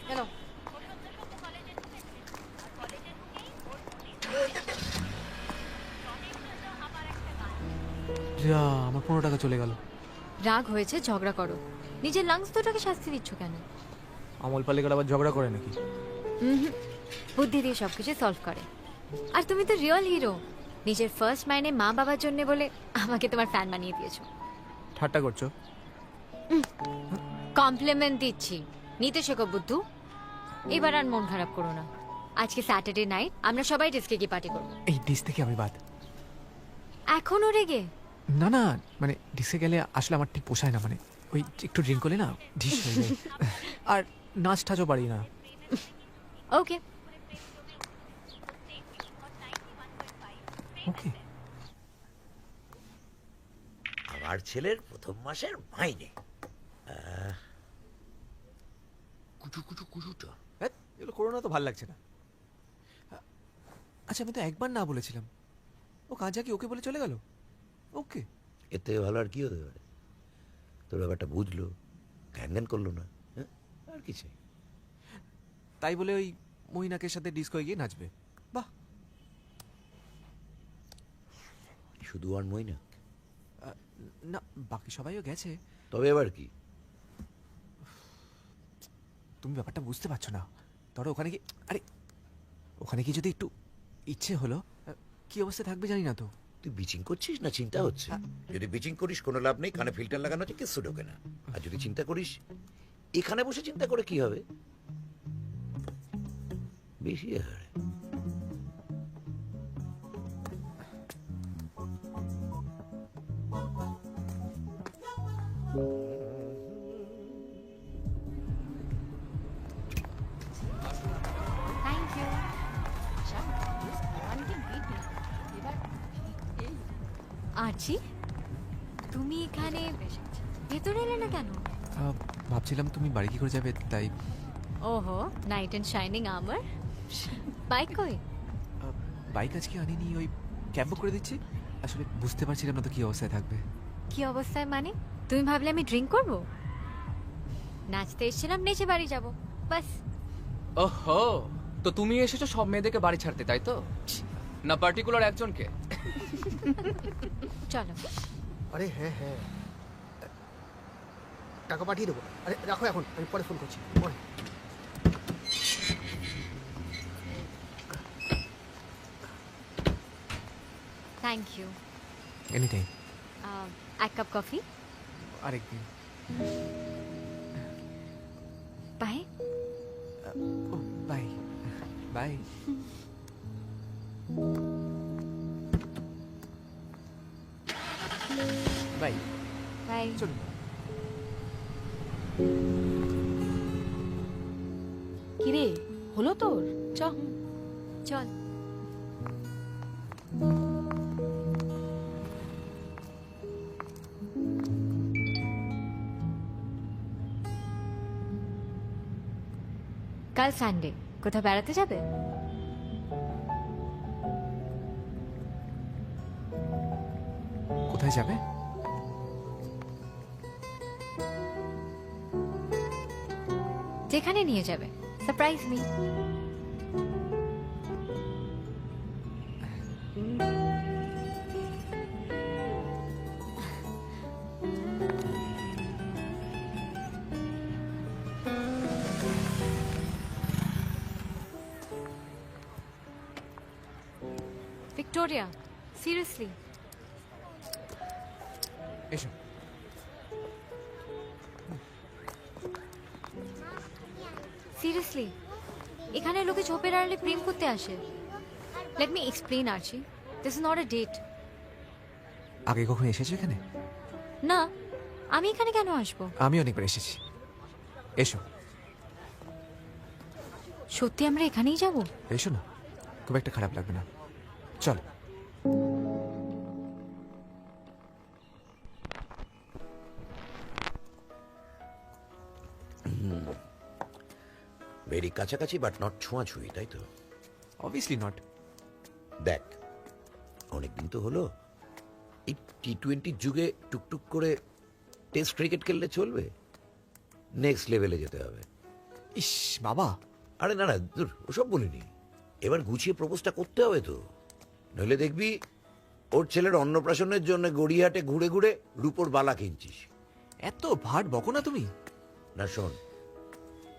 J: কেন?
C: যা, আমার 15 টাকা চলে গেল।
J: রাগ হয়েছে, ঝগড়া করো। নিজের লাংস দুটাকে শাস্তি দিচ্ছ কেন?
C: আমল পালেকার আবার ঝগড়া করে নাকি?
J: বুদ্ধি দিয়ে সবকিছু সলভ করে। আর তুমি তো রিয়েল হিরো। নিজের ফার্স্ট মাইনে মা বাবার জন্য বলে আমাকে তোমার ফ্যান বানিয়ে দিয়েছো।
C: ঠাট্টা করছো?
J: কমপ্লিমেন্ট দিচ্ছি, নিতে শেখো বুদ্ধু। এবার আর মন খারাপ করো না। আজকে স্যাটারডে নাইট, আমরা সবাই ডিস্কে গিয়ে পার্টি করবো।
C: এই ডিস থেকে আমি বাদ।
J: এখনো রেগে?
C: না না, মানে ডিসে গেলে আসলে আমার ঠিক পোষায় না। মানে ওই একটু ড্রিঙ্ক করলে না ঢিস হয়ে যায়। আর নাচ টাচও পারি না।
J: ওকে
C: ওকে।
B: আমার ছেলের প্রথম মাসের মাইনে কুচু কুচু কুচুটা।
C: এগুলো করোনা তো ভালো লাগছে না। আচ্ছা, আমি তো একবার না বলেছিলাম। ও কাজা কি ওকে বলে চলে গেল? ওকে,
B: এর থেকে ভালো আর কি হতে পারে? তোর ব্যাপারটা বুঝলো, জ্ঞান জ্ঞান করলো না, হ্যাঁ? আর কিছু
C: তাই বলে ওই মহিনাকের সাথে ডিস্কোয় গিয়ে নাচবে? বাহ।
B: শুধু আর মই না,
C: না, বাকি সবাইও গেছে।
B: তবে এবার কি?
C: তুমি ব্যাপারটা বুঝতে পারছো না। ধরো ওখানে কি, আরে ওখানে কি যদি একটু ইচ্ছে হলো, কি অবস্থা থাকবে জানি না তো।
B: তুই বিচিং করছিস না চিন্তা হচ্ছে? যদি বিচিং করিস কোনো লাভ নেই, কানে ফিল্টার লাগানো আছে, কিচ্ছু ঢোকে না। আর যদি চিন্তা করিস, এখানে বসে চিন্তা করে কি হবে? বেশি আর
E: থ্যাংক ইউ।
J: আরচি, তুমি এখানে ভেতরে এলে না কেন?
C: ভাবছিলাম তুমি বাড়ি কি করে যাবে, তাই।
J: ওহো, নাইট অ্যান্ড শাইনিং আমার। বাইক কই?
C: বাইক আজকে আনিনি, ওই ক্যাব বুক করে দিচ্ছি। আসলে বুঝতে পারছিলাম না তো কি অবস্থায় থাকবে।
J: কি অবস্থায় মানে? তুমি ভাবলে আমি ড্রিঙ্ক করব? নাচতে এসেছিলাম, নেচে বাড়ি যাব, বাস।
K: ওহো, তো তুমি এসেছো সব মেয়েদেরকে বাড়ি ছাড়তে, তাই তো? না পার্টিকুলার একজনকে?
J: চলো।
F: আরে হ্যাঁ হ্যাঁ, টাকা পাঠিয়ে দেবো। আরে রাখো এখন, আমি পরে ফোন করছি, পরে।
J: Thank you.
C: Any time.
J: এক কাপ কফি।
C: আরেকদিন।
J: Bye.
C: Oh bye bye. Bye
J: bye.
C: চলুন।
I: কিরে, হলো তোর? চ।
J: চল। কাল সানডে, কোথাও বেড়াতে যাবে?
C: কোথায় যাবে?
J: যেখানে নিয়ে যাবে, সারপ্রাইজ মি। Victoria, seriously.
C: এসো।
J: সিরিয়াসলি, এখানে লোকে ঝোপের আড়ালে প্রেম করতে আসে। Let me explain Archie, this is not a date.
C: আগে কখনো এসেছো এখানে?
J: না, আমি এখানে কেন আসবো?
C: আমি অনেকবার এসেছি। এসো।
J: সত্যি আমরা এখানেই যাব?
C: এসো না, খুব একটা খারাপ লাগবে না। চল।
B: ভেরি কাছাকাছি, বাট নট ছোঁয়াছুঁই, তাই তো?
C: Obviously not.
B: দেখ, অনেকদিন তো হলো, এই T20 যুগে টুকটুক করে টেস্ট ক্রিকেট খেললে চলবে? নেক্সট লেভেলে যেতে হবে।
C: ইস বাবা।
B: আরে না না, দূর, ওসব বলিনি। এবার গুছিয়ে প্রপোজটা করতে হবে তো, নইলে দেখবি ওর ছেলের অন্নপ্রাশনের জন্য গড়িয়াহাটে ঘুরে ঘুরে রূপোর বালা কিনছিস।
C: এত ভাট বকো না তুমি।
B: না শোন,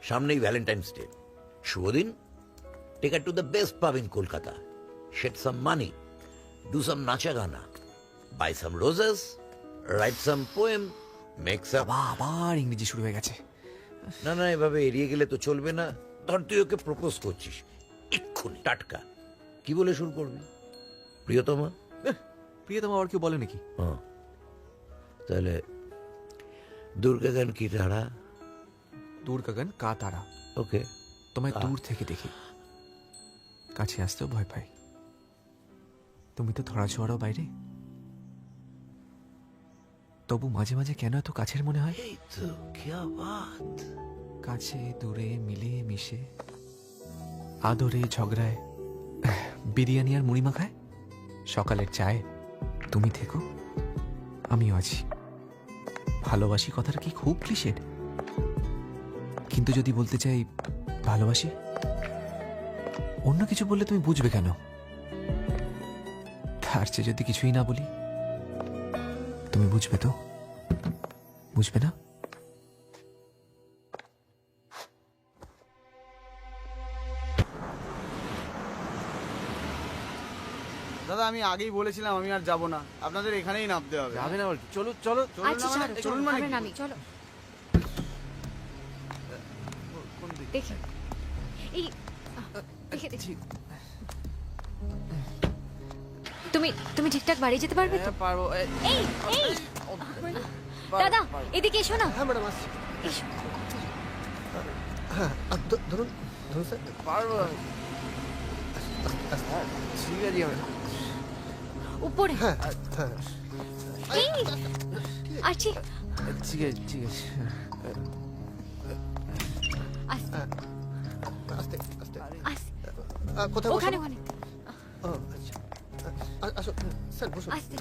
B: সামনেই ভ্যালেন্টাইন্স ডে, শুভ দিন। Take to the best pub in Kolkata, shed some money, do some nacha gana, buy some roses, write some poem, make some.
C: আবার ইংরেজি শুরু হয়ে গেছে।
B: না না, এভাবে এড়িয়ে গেলে তো চলবে না। ধর তুই ওকে প্রপোজ করছিস, এক্ষুনি টাটকা কি বলে শুরু করবি? প্রিয়তমা।
C: প্রিয়তমা আবার কেউ বলে নাকি?
B: হ্যাঁ, তাহলে দুর্গা গান কি তারা?
C: দূর গগন কা তারা।
B: ওকে।
C: তোমায় দূর থেকে দেখি, কাছে আসতেও ভয় পাই। তুমি তো ধরা ছোঁয়ারও বাইরে, তবু মাঝে মাঝে কেন এত কাছের মনে হয়?
B: এই তো কিয়া বাত।
C: কাছে দূরে মিলে মিশে, আদরে ঝগড়ায়, বিরিয়ানি আর মুড়ি মাখায়, সকালের চায় তুমি থেকো, আমিও আছি। ভালোবাসি কথাটা কি খুব ক্লিশেড? কিন্তু যদি বলতে চাই ভালোবাসি, অন্য কিছু বললে তুমি বুঝবে কেন? তার চেয়ে যদি কিছুই না বলি, তুমি বুঝবে তো? বুঝবে না?
H: দাদা আমি আগেই বলেছিলাম আমি আর যাব না, আপনাদের এখানেই নামতে হবে।
C: যাবে না বল, চলো চলো।
H: চলুন
J: আচ্ছা
H: না মানে,
J: ছাড়ো,
H: চলুন
J: চলো,
H: মানে
J: আমরা
H: কি?
J: নামি, চলো। দেখি এই দেখে দেখি। তুমি তুমি ঠিকঠাক বাড়ি যেতে পারবে তো?
C: পারবো।
J: এই এই দাদা এদিকে এসো না।
L: হ্যাঁ ম্যাডাম আসছি।
J: এসো।
L: হ্যাঁ ধরুন ধরুন স্যার।
C: পারবো। ঠিক আছে হবে।
J: উপরে।
L: হ্যাঁ হ্যাঁ
J: এই আছি।
C: ঠিক আছে ঠিক আছে।
J: আস্তে
L: আস্তে আস্তে।
J: আস্তে।
L: কোথায়
J: ওখানে
L: বসবো?
J: ওখানে
L: ও আচ্ছা আসো স্যার বসুন।
J: আস্তে।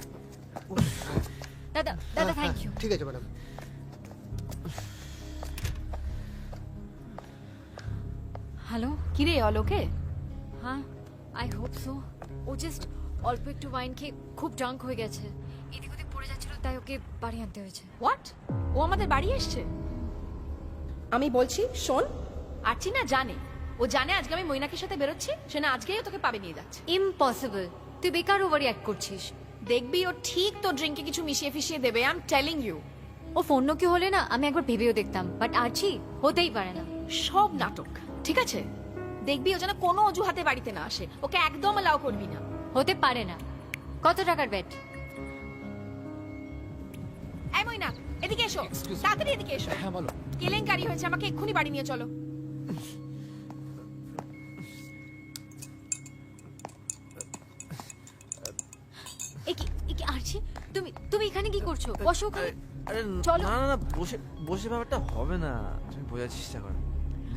J: দাদা দাদা থ্যাংক ইউ।
L: ঠিক আছে ম্যাডাম।
J: হ্যালো
I: কিরে অলোকে?
J: হ্যাঁ I hope so. Oh just অল্প একটু ওয়াইন খেয়ে খুব ড্রাঙ্ক হয়ে গেছে, এদিক ওদিক পড়ে যাচ্ছিল, তাই ওকে বাড়ি আনতে হয়েছে।
I: হোয়াট? ও আমাদের বাড়ি এসছে?
M: আমি বলছি শোন,
I: আরচি না জানে, ও জানে আজকে আমি মৈনাকের সাথে বেরোচ্ছি, সে না আজকেই তোকে পাবে নিয়ে যাচ্ছে।
J: ইম্পসিবল, তুই বেকার ওভার অ্যাক্ট করছিস।
I: দেখবি ও ঠিক তোর ড্রিঙ্কে কিছু মিশিয়ে ফিশিয়ে দেবে, আই এম টেলিং ইউ।
J: ও ফোন কি হলে না আমি একবার ভেবেও দেখতাম, বাট আরচি হতেই পারে না।
I: সব নাটক, ঠিক আছে? দেখবি ও যেন কোনো অজুহাতে বাড়িতে না আসে, ওকে একদম অ্যালাউ করবি না।
J: হতে পারে না। কত টাকার বেট?
I: এই মৈনাক এদিকে এসো, তাড়াতাড়ি এদিকে এসো।
K: হ্যাঁ বলো।
I: কেলেঙ্কারি হয়েছে, আমাকে এক্ষুনি বাড়ি নিয়ে চলো।
J: একি আরচি, তুমি তুমি এখানে কি করছো? বসো ওখানে।
C: আরে
J: চলো।
C: না না না, বসে বসে ব্যাপারটা হবে না, তুমি বোঝার চেষ্টা করো।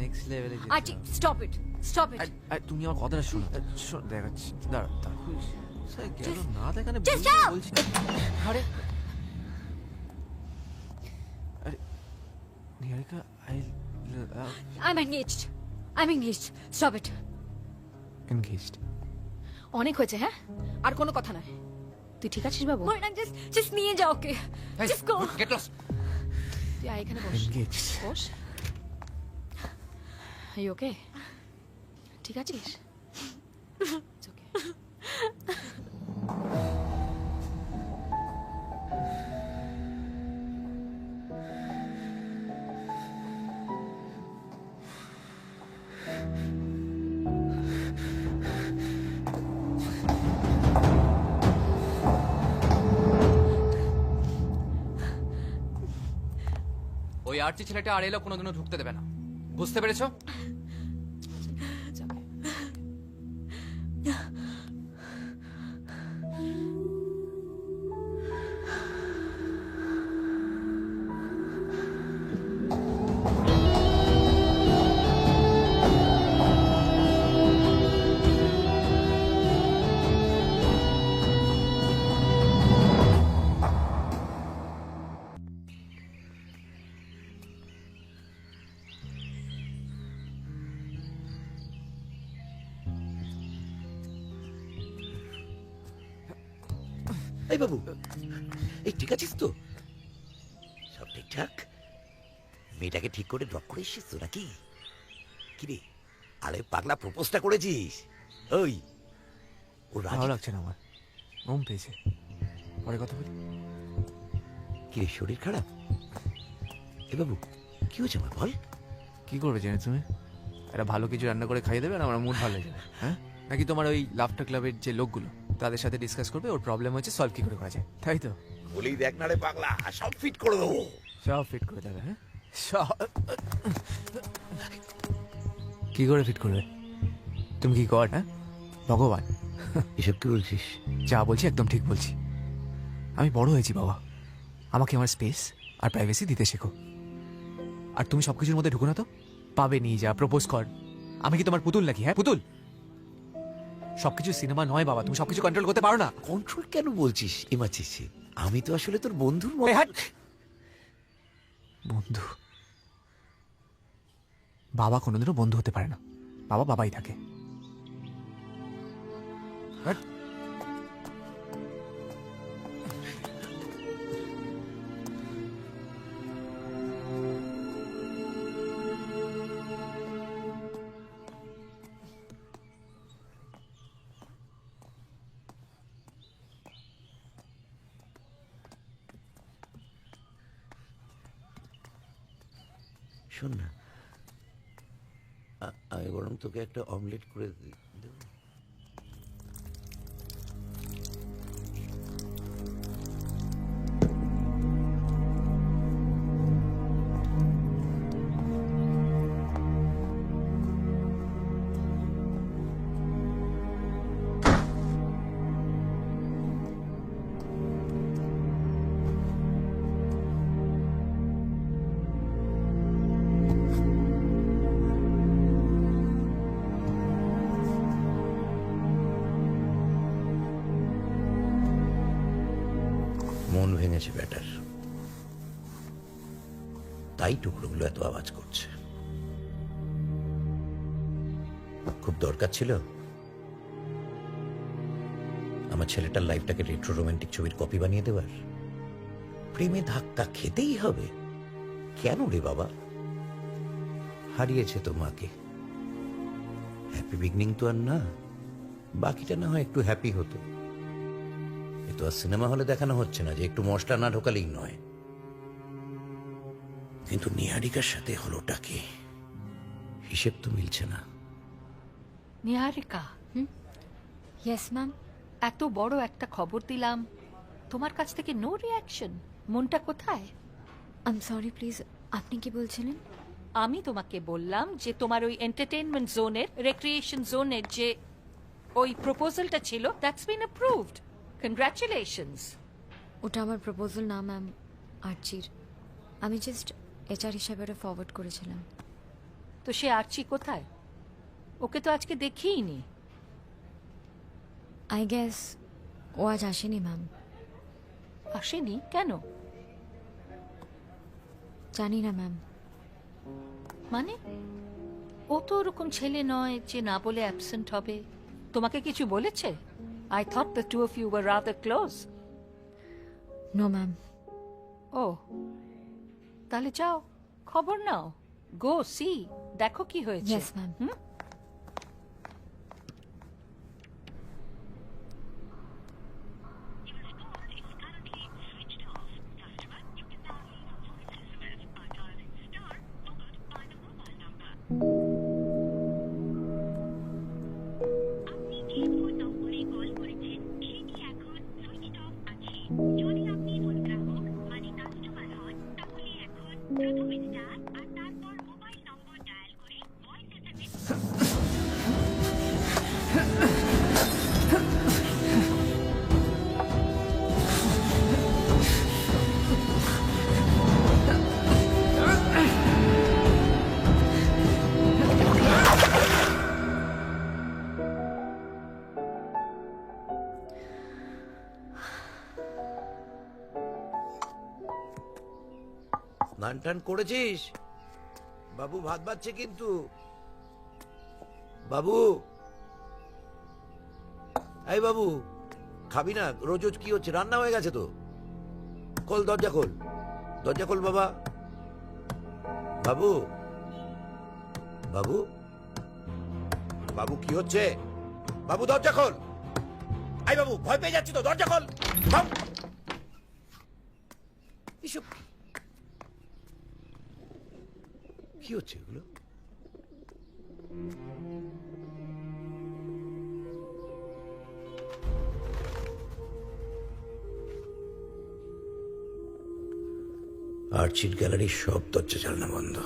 C: নেক্সট লেভেলে
J: আরচি স্টপ ইট, স্টপ ইট।
C: তুমি আমার কথাটা শোনো। শোন দেখাচ্ছি, দাঁড়া দাঁড়া। স্যার গেল না দেখানে
J: Just stop!
C: বলছি। আরে আরে নিহারিকা
J: I'm engaged. I'm engaged. Stop it.
C: Engaged.
I: অনেক হয়েছে, হ্যাঁ? আর কোনো কথা নয়। তুই ঠিক আছিস বাবু?
J: ময়না just নিয়ে যাও okay. Just go.
K: Get lost.
I: তুই আয় এখানে বস।
C: এনগেজড।
I: বস। Are you okay? ঠিক আছিস? It's okay.
K: ওই আরচি ছেলেটা আর এলো কোনোদিনও ঢুকতে দেবে না, বুঝতে পেরেছো?
B: এই বাবু, এই ঠিক আছিস তো? সব ঠিকঠাক? মেয়েটাকে ঠিক করে ড্রপ করে এসছিস তো নাকি? কিরে আরে পাগলা, প্রপোজটা করেছিস? ওই ও
C: ভালো লাগছে না আমার, ঘুম পেয়েছে, পরে কথা বলি।
B: কিরে শরীর খারাপ? এ বাবু কি হয়েছে আমার বল?
C: কি করবে জেনে তুমি? একটা ভালো কিছু রান্না করে খাইয়ে দেবে আর আমার মুড ভালো হয়ে যাবে। হ্যাঁ, নাকি তোমার ওই লাফটার ক্লাবের যে লোকগুলো তাদের সাথে ডিসকাস করবে ওর প্রবলেম হচ্ছে সলভ কি করে করা যায়, তাই তো?
B: বলেই দেখ না রে পাগলা, সব ফিট করে দেবো।
C: সব ফিট করে দেবে? হ্যাঁ, সব কি করে ফিট করবে? তুমি কি কর? হ্যাঁ ভগবান,
B: এসব কি বলছিস?
C: যা বলছি একদম ঠিক বলছি। আমি বড় হয়েছি বাবা, আমাকে আমার স্পেস আর প্রাইভেসি দিতে শেখো। আর তুমি সবকিছুর মধ্যে ঢুকো না তো, পাবে নিয়ে যা, প্রপোজ কর। আমি কি তোমার পুতুল নাকি? হ্যাঁ পুতুল। সবকিছু সিনেমা নয় বাবা, তুমি সবকিছু কন্ট্রোল করতে পারো না।
B: কন্ট্রোল কেন বলছিস এমার্জেন্সি? আমি তো আসলে তোর বন্ধুর
C: এই হাট! বন্ধু? বাবা কোনোদিনও বন্ধু হতে পারে না, বাবা বাবাই থাকে। হাট!
B: শোন না, আমি বরং তোকে একটা অমলেট করে দেব। মন ভেঙেছে ব্যাটার, তাই টুকরোগুলো এত আওয়াজ করছে। খুব দরকার ছিল আমার ছেলেটার লাইফটাকে রেট্রো রোমান্টিক ছবির কপি বানিয়ে দেওয়ার। প্রেমে ধাক্কা খেতেই হবে কেন রে বাবা? হারিয়েছে তো মাকে, হ্যাপি বিগনিং তো আর না, বাকিটা না হয় একটু হ্যাপি হতো। এ তো আর সিনেমা হলে দেখানো হচ্ছে না যে একটু মশলা না ঢোকালেই নয়। কিন্তু নিহারিকার সাথে হলোটা কি, হিসেব তো মিলছে না।
G: নিহারিকা,
J: ইয়েস ম্যাম।
G: এত বড় একটা খবর দিলাম, তোমার কাছ থেকে নো রিয়াকশন। মনটা কোথায়?
J: আই এম সরি প্লিজ, আপনি কি বলছিলেন?
G: আমি তোমাকে বললাম যে তোমার ওই এন্টারটেইনমেন্ট জোনের, রেক্রিয়েশন জোনের যে ওই প্রপোজালটা ছিল, দ্যাটস বিন অ্যাপ্রুভড। কনগ্রাচুলেশনস।
J: ওটা আমার প্রপোজাল না ম্যাম, আর্চির। আমি জাস্ট HR হিসাবে ওটা ফরওয়ার্ড করেছিলাম।
G: তো সে আর্চি কোথায়? ওকে তো আজকে দেখিইনি।
J: আই গেস ও আজ আসেনি ম্যাম।
G: আসেনি কেন?
J: জানি না ম্যাম।
G: মানে ও তো ওরকম ছেলে নয় যে না বলে অ্যাবসেন্ট হবে। তোমাকে কিছু বলেছে? I thought the two of you were rather close.
J: No ma'am.
G: ও, তাহলে যাও, খবর নাও, গো সি, দেখো কি হয়েছে।
J: Yes ma'am.
B: স্নান টান করেছিস? বাবু ভাত বাচ্ছে কিন্তু। বাবু, এই বাবু, খাবি না? রোজ রোজ কি হচ্ছে? রান্না হয়ে গেছে তো। খোল দরজা, খোল দরজা, খোল বাবা। বাবু, বাবু, বাবু কি হচ্ছে? বাবু দরজা খোল। আই বাবু, ভয় পেয়ে যাচ্ছি তো, দরজা খোল। এসব কি হচ্ছে এগুলো? আর্চিড গ্যালারির সব দরজা জানলা বন্ধ।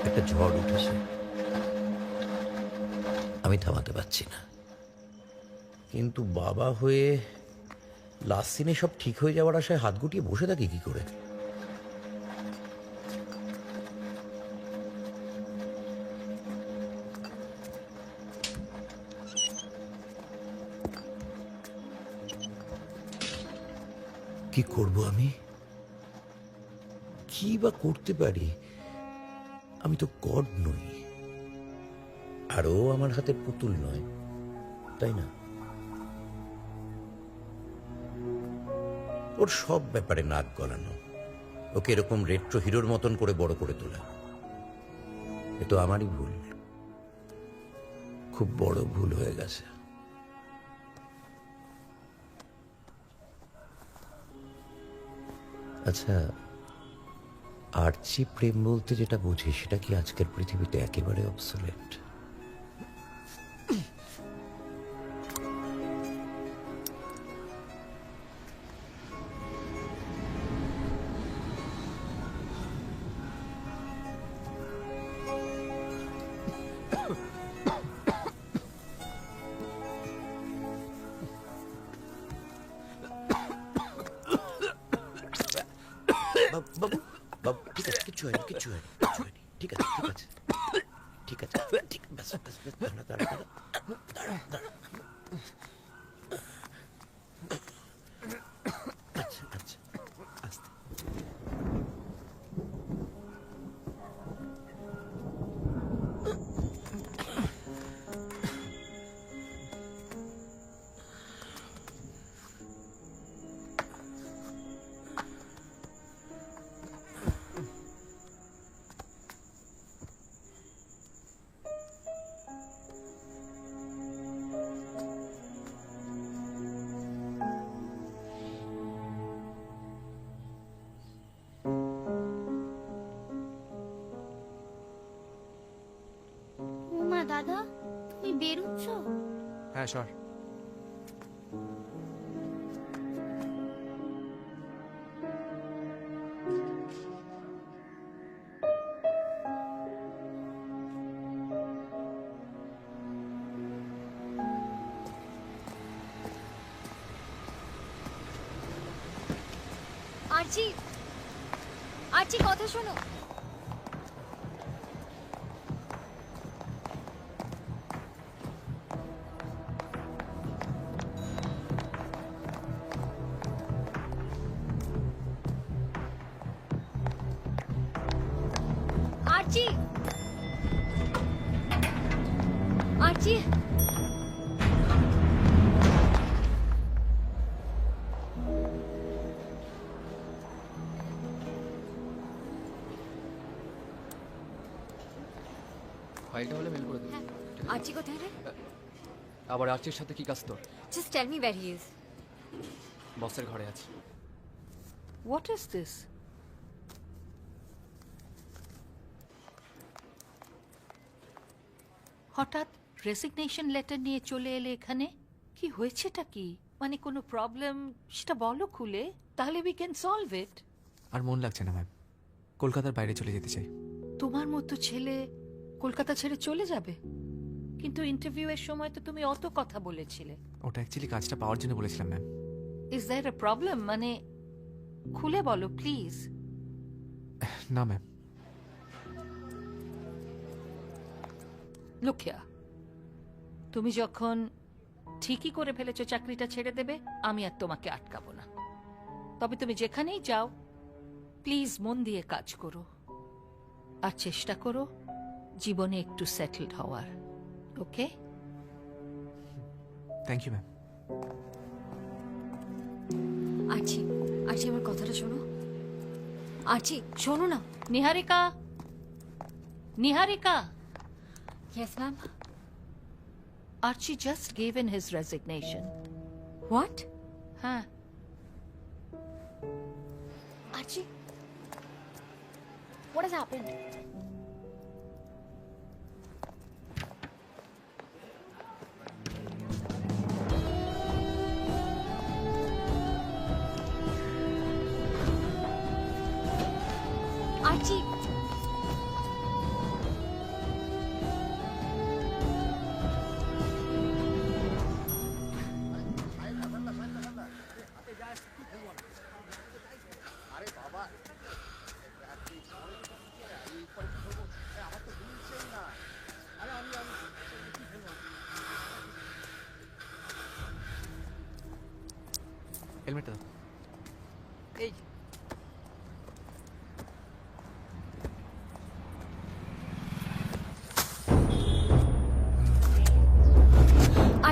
B: একটা ঝড় উঠেছে, আমি থামাতে পারছি না। কিন্তু বাবা হয়ে লাস্ট সিনে সব ঠিক হয়ে যাওয়ার আশায় হাত গুটিয়ে বসে থাকি কি করে? কি করব আমি? কি বা করতে পারি? আমি তো গড নই, আর ও আমার হাতের পুতুল নয়, তাই না? ওর সব ব্যাপারে নাক গলানো, ওকে এরকম রেট্রো হিরোর মতন করে বড় করে তোলা, এ তো আমারই ভুল, খুব বড় ভুল হয়ে গেছে। আচ্ছা, আর্চি প্রেম বলতে যেটা বুঝি সেটা কি আজকের পৃথিবীতে একেবারে অবসোলেট? বাবু, বাবু, ঠিক আছে, কিচ্ছু হয়নি, কিচ্ছু হয়নি, কিচ্ছু হয়নি, ঠিক আছে, ঠিক আছে, ঠিক আছে, ঠিক, ব্যাস, ব্যাস, ব্যাস, দাঁড়া, দাঁড়া, দাঁড়া, দাঁড়া, দাঁড়া। আচ্ছা, আচ্ছা, আস্তে।
D: মা দাদা তুমি বেরোচ্ছ?
C: হ্যাঁ সর।
J: আর্চি, আর্চি কথা শোনো। আর্চি, আর্চি,
K: ফাইলটা হলে মেল করে দেবো।
J: আর্চি কোথায় রে?
K: আবার আর্চির সাথে কি কাজ তোর?
J: Just tell me where he is.
K: বসের ঘরে আছে।
G: What is this? হঠাৎ রেসিগনেশন লেটার নিয়ে চলে এলে এখানে, কি হয়েছেটা কি? মানে কোনো প্রবলেম সেটা বলো খুলে, তাহলে উই ক্যান সলভ ইট।
C: আর মন লাগছে না ম্যাম, কলকাতার বাইরে চলে যেতে চাই।
G: তোমার মতো ছেলে কলকাতা ছেড়ে চলে যাবে? কিন্তু ইন্টারভিউ এর সময় তো তুমি অত কথা বলেছিলে।
C: ওটা অ্যাকচুয়ালি কাজটা পাওয়ার জন্য বলেছিলাম ma'am.
G: Is there a problem? মানে খুলে বলো প্লিজ।
C: না ম্যাম।
G: লুক হিয়ার, তুমি যখন ঠিকই করে ফেলেছো চাকরিটা ছেড়ে দেবে, আমি আর তোমাকে আটকাবো না। তবে তুমি যেখানেই যাও প্লিজ মন দিয়ে কাজ করো, আর চেষ্টা করো জীবনে একটু সেটেলড হওয়ার। Okay?
C: Thank you ma'am.
J: Archie, Archie আমার কথাটা শোনো। আর্চি শোনো না।
G: Niharika, Niharika.
J: Yes ma'am.
G: Archie just gave in his resignation.
J: What?
G: Huh.
J: Archie? What has happened? Archie!
C: হেলমেটটা দাও।
G: এই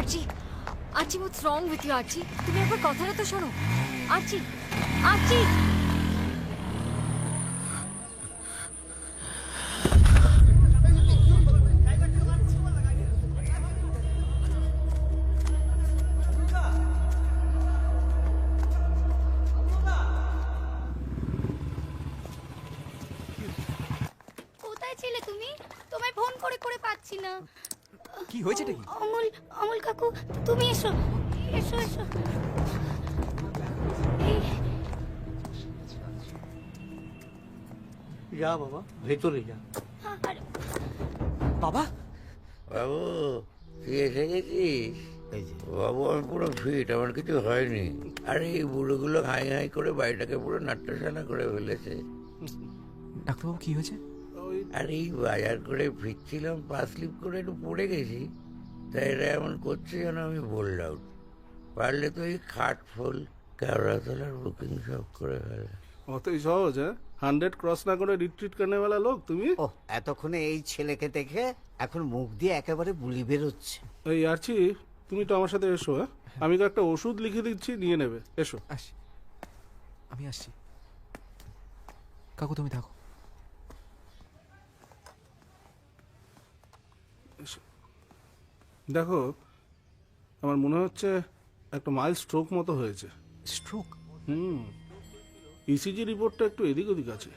J: আর্চি আর্চি হোয়াটস রং উইথ ইউ আর্চি তুমি একবার কথাটা তো শোনো আর্চি আর্চি
D: কোথায় ছিলে তুমি? তোমায় ফোন করে করে পাচ্ছি না।
C: কি হয়েছেটা কি?
D: অমল অমল কাকু, তুমি এসো এসো এসো।
F: যা বাবা, ভেতরে যা।
C: বাবা
N: বাবু তুই এসে গেছিস? বাবু আমি পুরো ফিট, আমার কিছু হয়নি। আরে এই বুড়োগুলো হাই হাই করে বাড়িটাকে পুরো নাট্যশালা করে ফেলেছে।
C: ডাক্তারবাবু কি হয়েছে?
N: আর এই বাজার করে ফিরছিলাম, পা স্লিপ করে একটু পড়ে গেছি, তাই এরা এমন করছে যেন আমি বোল্ড আউট। পারলে তো এই খাট ফুল কেওড়াতলার বুকিং সব করে ফেলে।
H: অতই সহজ, হ্যাঁ? 100 ক্রস না করে রিট্রিট করনে वाला লোক তুমি।
L: ও এতক্ষণে এই ছেলেকে দেখে এখন মুখ দিয়ে একেবারে বুলি বেরোচ্ছে।
H: এই আরছি, তুমি তো আমার সাথে এসো। হ্যাঁ, আমি তো একটা ওষুধ লিখে দিচ্ছি, নিয়ে নেবে। এসো।
C: আসি, আমি আসছি। কাকু তুমি থাকো।
H: দেখো, আমার মনে হচ্ছে একটা মাইল্ড স্ট্রোক মতো হয়েছে।
C: স্ট্রোক?
H: ইসিজি রিপোর্টটা একটু এদিক ওদিক আছে।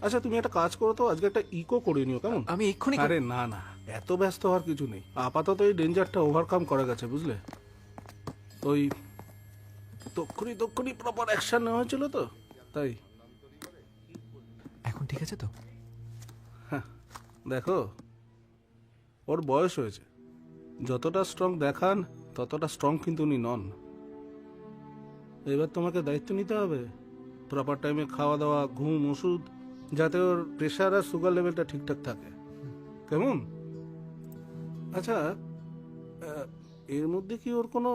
H: আচ্ছা তুমি একটা কাজ করো তো, আজকে একটা ইকো করে নিও, কেমন?
C: আমি এক্ষুনি।
H: আরে না না, এত ব্যস্ত হওয়ার কিছু নেই। আপাতত এই ডেঞ্জারটা ওভারকাম করা গেছে, বুঝলে? ওই তক্ষুনি প্রপার অ্যাকশন নেওয়া হয়েছিল তো, তাই।
C: এখন ঠিক আছে তো?
H: হ্যাঁ, দেখো ওর বয়স হয়েছে, যতটা স্ট্রং দেখান ততটা স্ট্রং কিন্তু উনি নন। এবার তোমাকে দায়িত্ব নিতে হবে, প্রপার টাইমে খাওয়া দাওয়া, ঘুম, ওষুধ, যাতে ওর প্রেশার আর সুগার লেভেলটা ঠিকঠাক থাকে, কেমন? আচ্ছা, এর মধ্যে কি ওর কোনো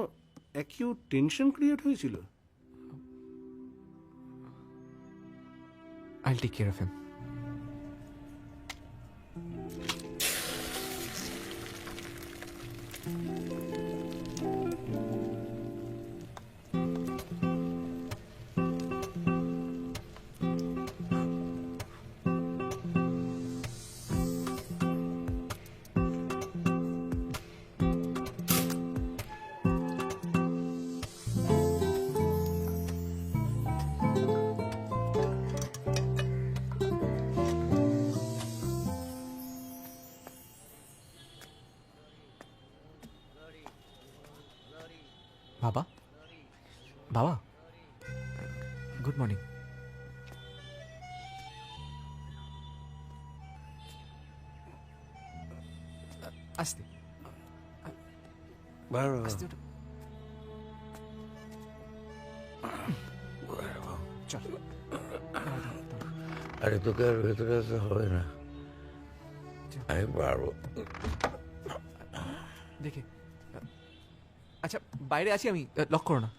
H: অ্যাকিউট টেনশন ক্রিয়েট হয়েছিল?
C: I'll take care of him. বাবা, বাবা, গুড মর্নিং। আসতে আসতে ওঠো। চল।
N: আরে তোকে আর ভেতরে আসতে হবে না, আমি পারবো।
C: দেখে, আচ্ছা বাইরে আছি আমি, লক করো না।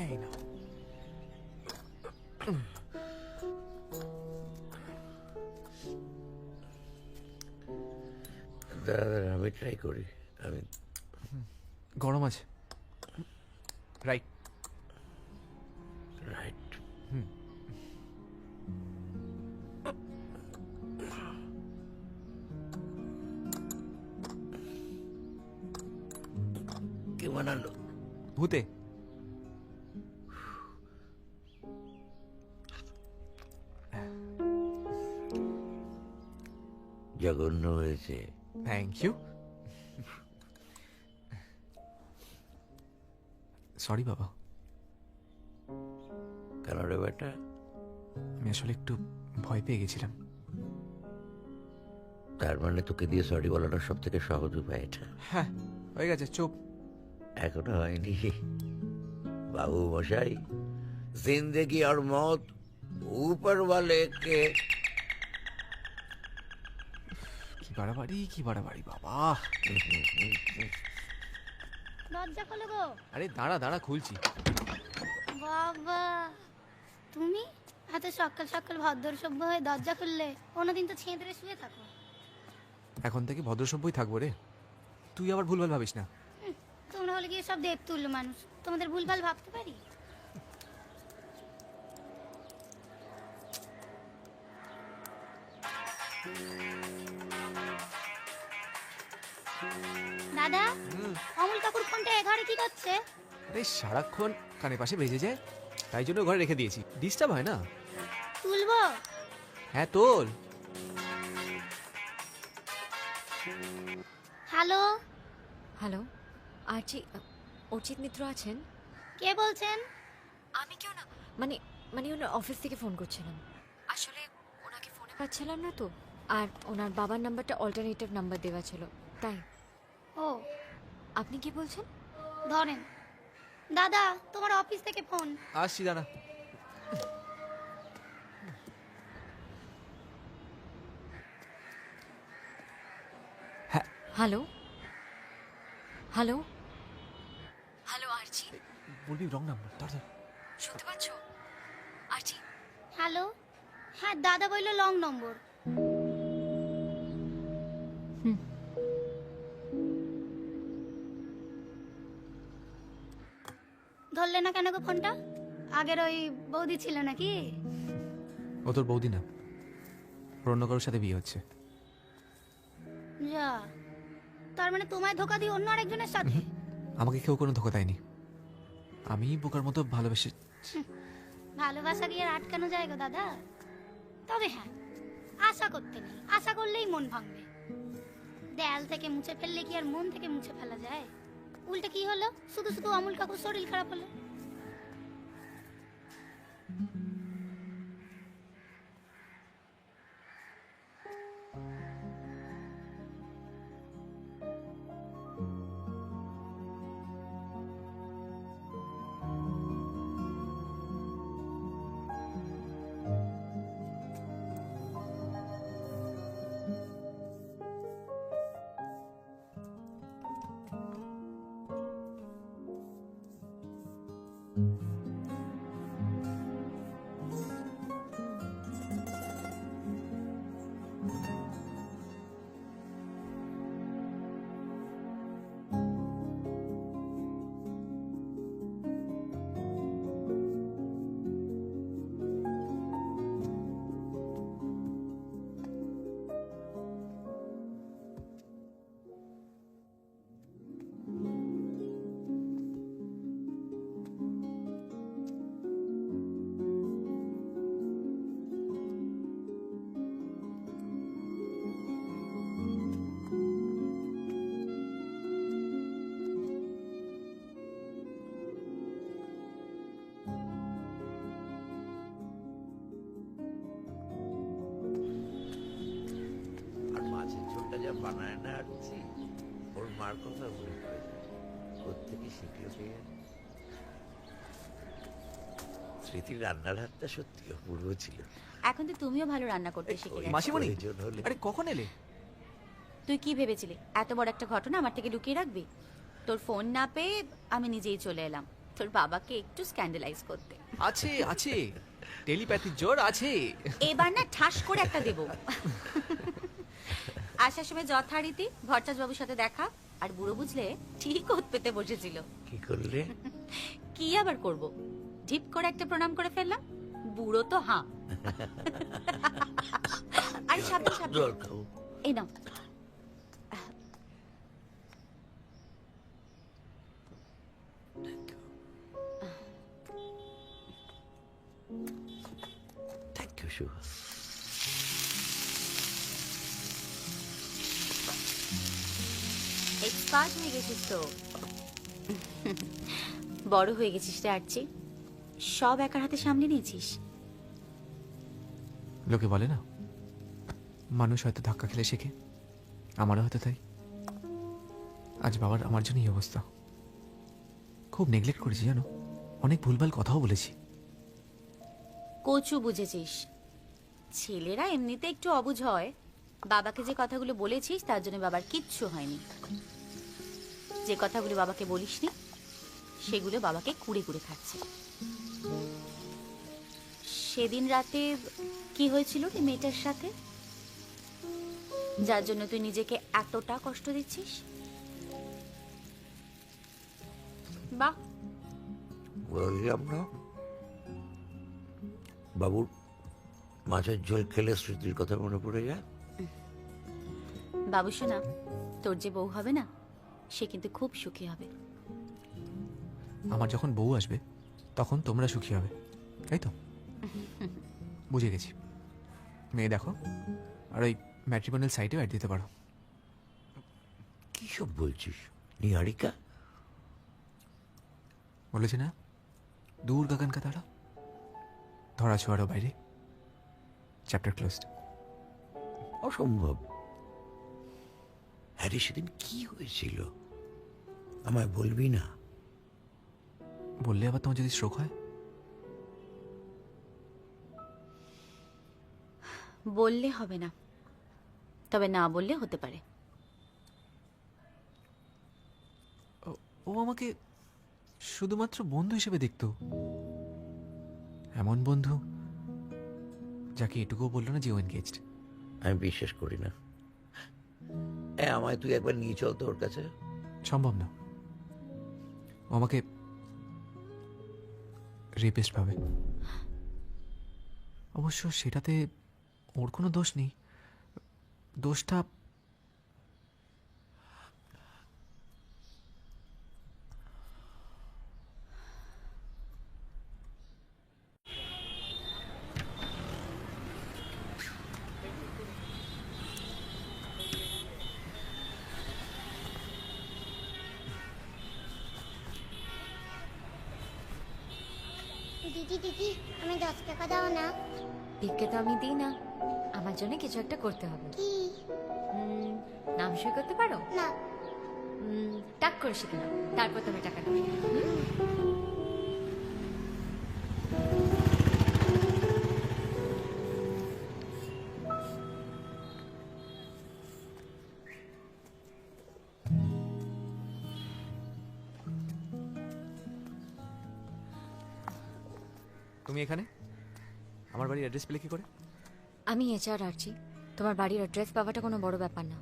C: এই না,
N: দাদা আমি ট্রাই করি। আমি
C: গরম আছে। Right
N: right. কে বানালো?
C: ভূতে।
N: জঘন্য হয়েছে।
C: Thank you. সরি বাবা।
N: কেন রে বেটা?
C: আমি আসলে একটু ভয় পেয়ে গেছিলাম।
N: তার মানে তোকে দিয়ে সরি বলাটা সব থেকে সহজ উপায় এটা?
C: হ্যাঁ, হয়ে গেছে, চুপ।
N: এখনো হয়নি বাবু মশাই। জিন্দেগি আর মত উপর ওয়ালে কে।
C: কি বাড়াবাড়ি বাবা।
D: দরজা খোলো গো।
C: আরে দাঁড়া খুলছি।
D: বাবা, তুমি এত সকাল সকাল ভদ্র সভ্য হয়ে দরজা খুললে? অন্যদিন তো ছেঁদরে শুয়ে থাকো।
C: এখন থেকে ভদ্রসভ্যই থাকবো রে। তুই আবার ভুলভাল ভাবিস না।
D: তোমরা হলে গিয়ে সব দেব তুল্য মানুষ, তোমাদের ভুলভাল ভাবতে পারি? দাদা, অমল কাকুর ফোনটা এ ঘরে কি করছে?
C: আরে সারাক্ষণ কানে পাশে বেজে যায়, তাই জন্য ঘরে রেখে দিয়েছি, ডিস্টার্ব হয় না।
D: তুলবো?
C: হ্যাঁ তোল।
D: হ্যালো
J: হ্যালো, আর্চি, অর্চিত মিত্র আছেন?
D: কে বলছেন?
J: আমি কেউ না, মানে মানে ওনার অফিস থেকে ফোন করছিলাম। আসলে ওনাকে ফোনে পাচ্ছিলাম না তো, আর ওনার বাবার নাম্বারটা অল্টারনেটিভ নাম্বার দেওয়া ছিল, তাই।
D: ও,
J: আপনি কি বলছেন?
D: ধরেন। দাদা, তোমার অফিস থেকে ফোন।
C: আসছি, দাঁড়া।
J: Hello hello hello, আর্চি।
C: বলবি রং নাম্বার, ধর।
J: শুনতে পাচ্ছ আর্চি?
D: হ্যালো, হ্যাঁ দাদা বলল লং নম্বর। ধরলে না কেন গো ফোনটা? আগের ওই বৌদি ছিল নাকি?
C: ও তোর বৌদি না, অন্য কারোর সাথে বিয়ে হচ্ছে।
D: যা, তার মানে তোমায় ধোকা দিয়ে অন্য আরেকজনের সাথে?
C: আমাকে কেউ কোনো ধোকা দেয়নি, আমি বোকার মতো ভালোবেসে।
D: ভালোবাসা গিয়ে আর আটকানো যায় গো দাদা। তবে হ্যাঁ, আশা করতে নেই, আশা করলেই মন ভাঙবে। দেয়াল থেকে মুছে ফেললে কি আর মন থেকে মুছে ফেলা যায়? উল্টে কি হলো, শুধু শুধু অমল কাকুর শরীর খারাপ হলো।
N: যা বানায় না আছি, ওর মার কথা বলে কোথেকে শিখলো কে? স্মৃতির রান্নার হাতটা সত্যি অপূর্ব ছিল।
E: এখন তো তুমিও ভালো রান্না করতে শিখে গেছো।
C: মাসিমণি, আরে কখন এলে?
E: তুই কি ভেবেছিলি এত বড় একটা ঘটনা আমার থেকে লুকিয়ে রাখবি? তোর ফোন না পেয়ে আমি নিজেই চলে এলাম তোর বাবাকে একটু স্ক্যান্ডালাইজ করতে।
C: আছে আছে, টেলিপ্যাথির জোর আছে।
E: এবার না ঠাস করে একটা দেব। আসার সময় যথারীতি ভট্টাচ বাবুর সাথে দেখা, আর বুড়ো বুঝলে ঠিক ওত পেতে বসেছিল।
N: কি করলে?
E: কি আবার করব, ঢিপ করে একটা প্রণাম করে ফেললাম। বুড়ো তো হাঁ। আরে সাবধান সাবধান, এই নাও।
N: Thank you Shubho.
E: এক্সপার্ট হয়ে গেছিস তো, বড় হয়ে গেছিস রে আর্চি, সব একার হাতে সামলে নিয়েছিস।
C: লোকে বলে না, মানুষ হয়তো ধাক্কা খেলে শেখে, আমারও হয়তো তাই। আজ বাবার আমার জন্য এই অবস্থা। খুব নেগলেক্ট করেছি জানো, অনেক ভুলভাল কথাও বলেছি।
E: কচু বুঝেছিস, ছেলেরা এমনিতে একটু অবুঝ হয়। বাবাকে যে কথাগুলো বলেছিস তার জন্য বাবার কিচ্ছু হয়নি। যে কথাগুলো বাবাকে বলিসনি সেগুলো বাবাকে কুড়ে কুড়ে খাচ্ছে। সেদিন রাতে কি হয়েছিল রে মেয়েটার সাথে, যার জন্য তুই নিজেকে এতটা কষ্ট দিচ্ছিস? বাহ,
N: বললাম না বাবুর মাছের ঝোল খেলে স্মৃতির কথা মনে পড়ে যায়।
E: বাবু শোনা, তোর যে বউ হবে না সে কিন্তু খুব সুখী হবে।
C: আমার যখন বউ আসবে তখন তোমরা সুখী হবে, তাই তো? বুঝে গেছি। মেয়ে দেখো, আর ওই ম্যাট্রিমোনিয়াল সাইটেও অ্যাড দিতে পারো।
N: কি সব বলছিস নিহারিকা?
C: বলেছে না, দূর গগন কা তারা, ধরা ছোঁয়ারও বাইরে, চ্যাপ্টার ক্লোজড।
N: অসম্ভব। আরে সেদিন কি হয়েছিল আমায় বলবি না?
C: বললে আবার তোমার যদি স্ট্রোক হয়?
E: বললে হবে না, তবে না বললে হতে পারে।
C: ও আমাকে শুধুমাত্র বন্ধু হিসেবে দেখতো, এমন বন্ধু যাকে এটুকুও বললো না যে ও এনগেজড।
N: আমি বিশ্বাস করি না। আমায় তুই একবার নিয়ে চল তো ওর কাছে।
C: সম্ভব না, ও আমাকে রেপিস্ট ভাবে। অবশ্য সেটাতে ওর কোনো দোষ নেই, দোষটা
D: দিদি দিদি, আমি 10 টাকা দাও না।
J: ভিক্ষে তো আমি দিই না, আমার জন্য কিছু একটা করতে হবে।
D: কি?
J: নাম সই করতে পারো?
D: না।
J: টাক করে শিখে নাও, তারপর তুমি টাকা দেবে।
C: তুমি এখানে আমার বাড়ির অ্যাড্রেস পেলে কি করে?
J: আমি HR আরছি, তোমার বাড়ির অ্যাড্রেস পাওয়াটা কোনো বড় ব্যাপার না।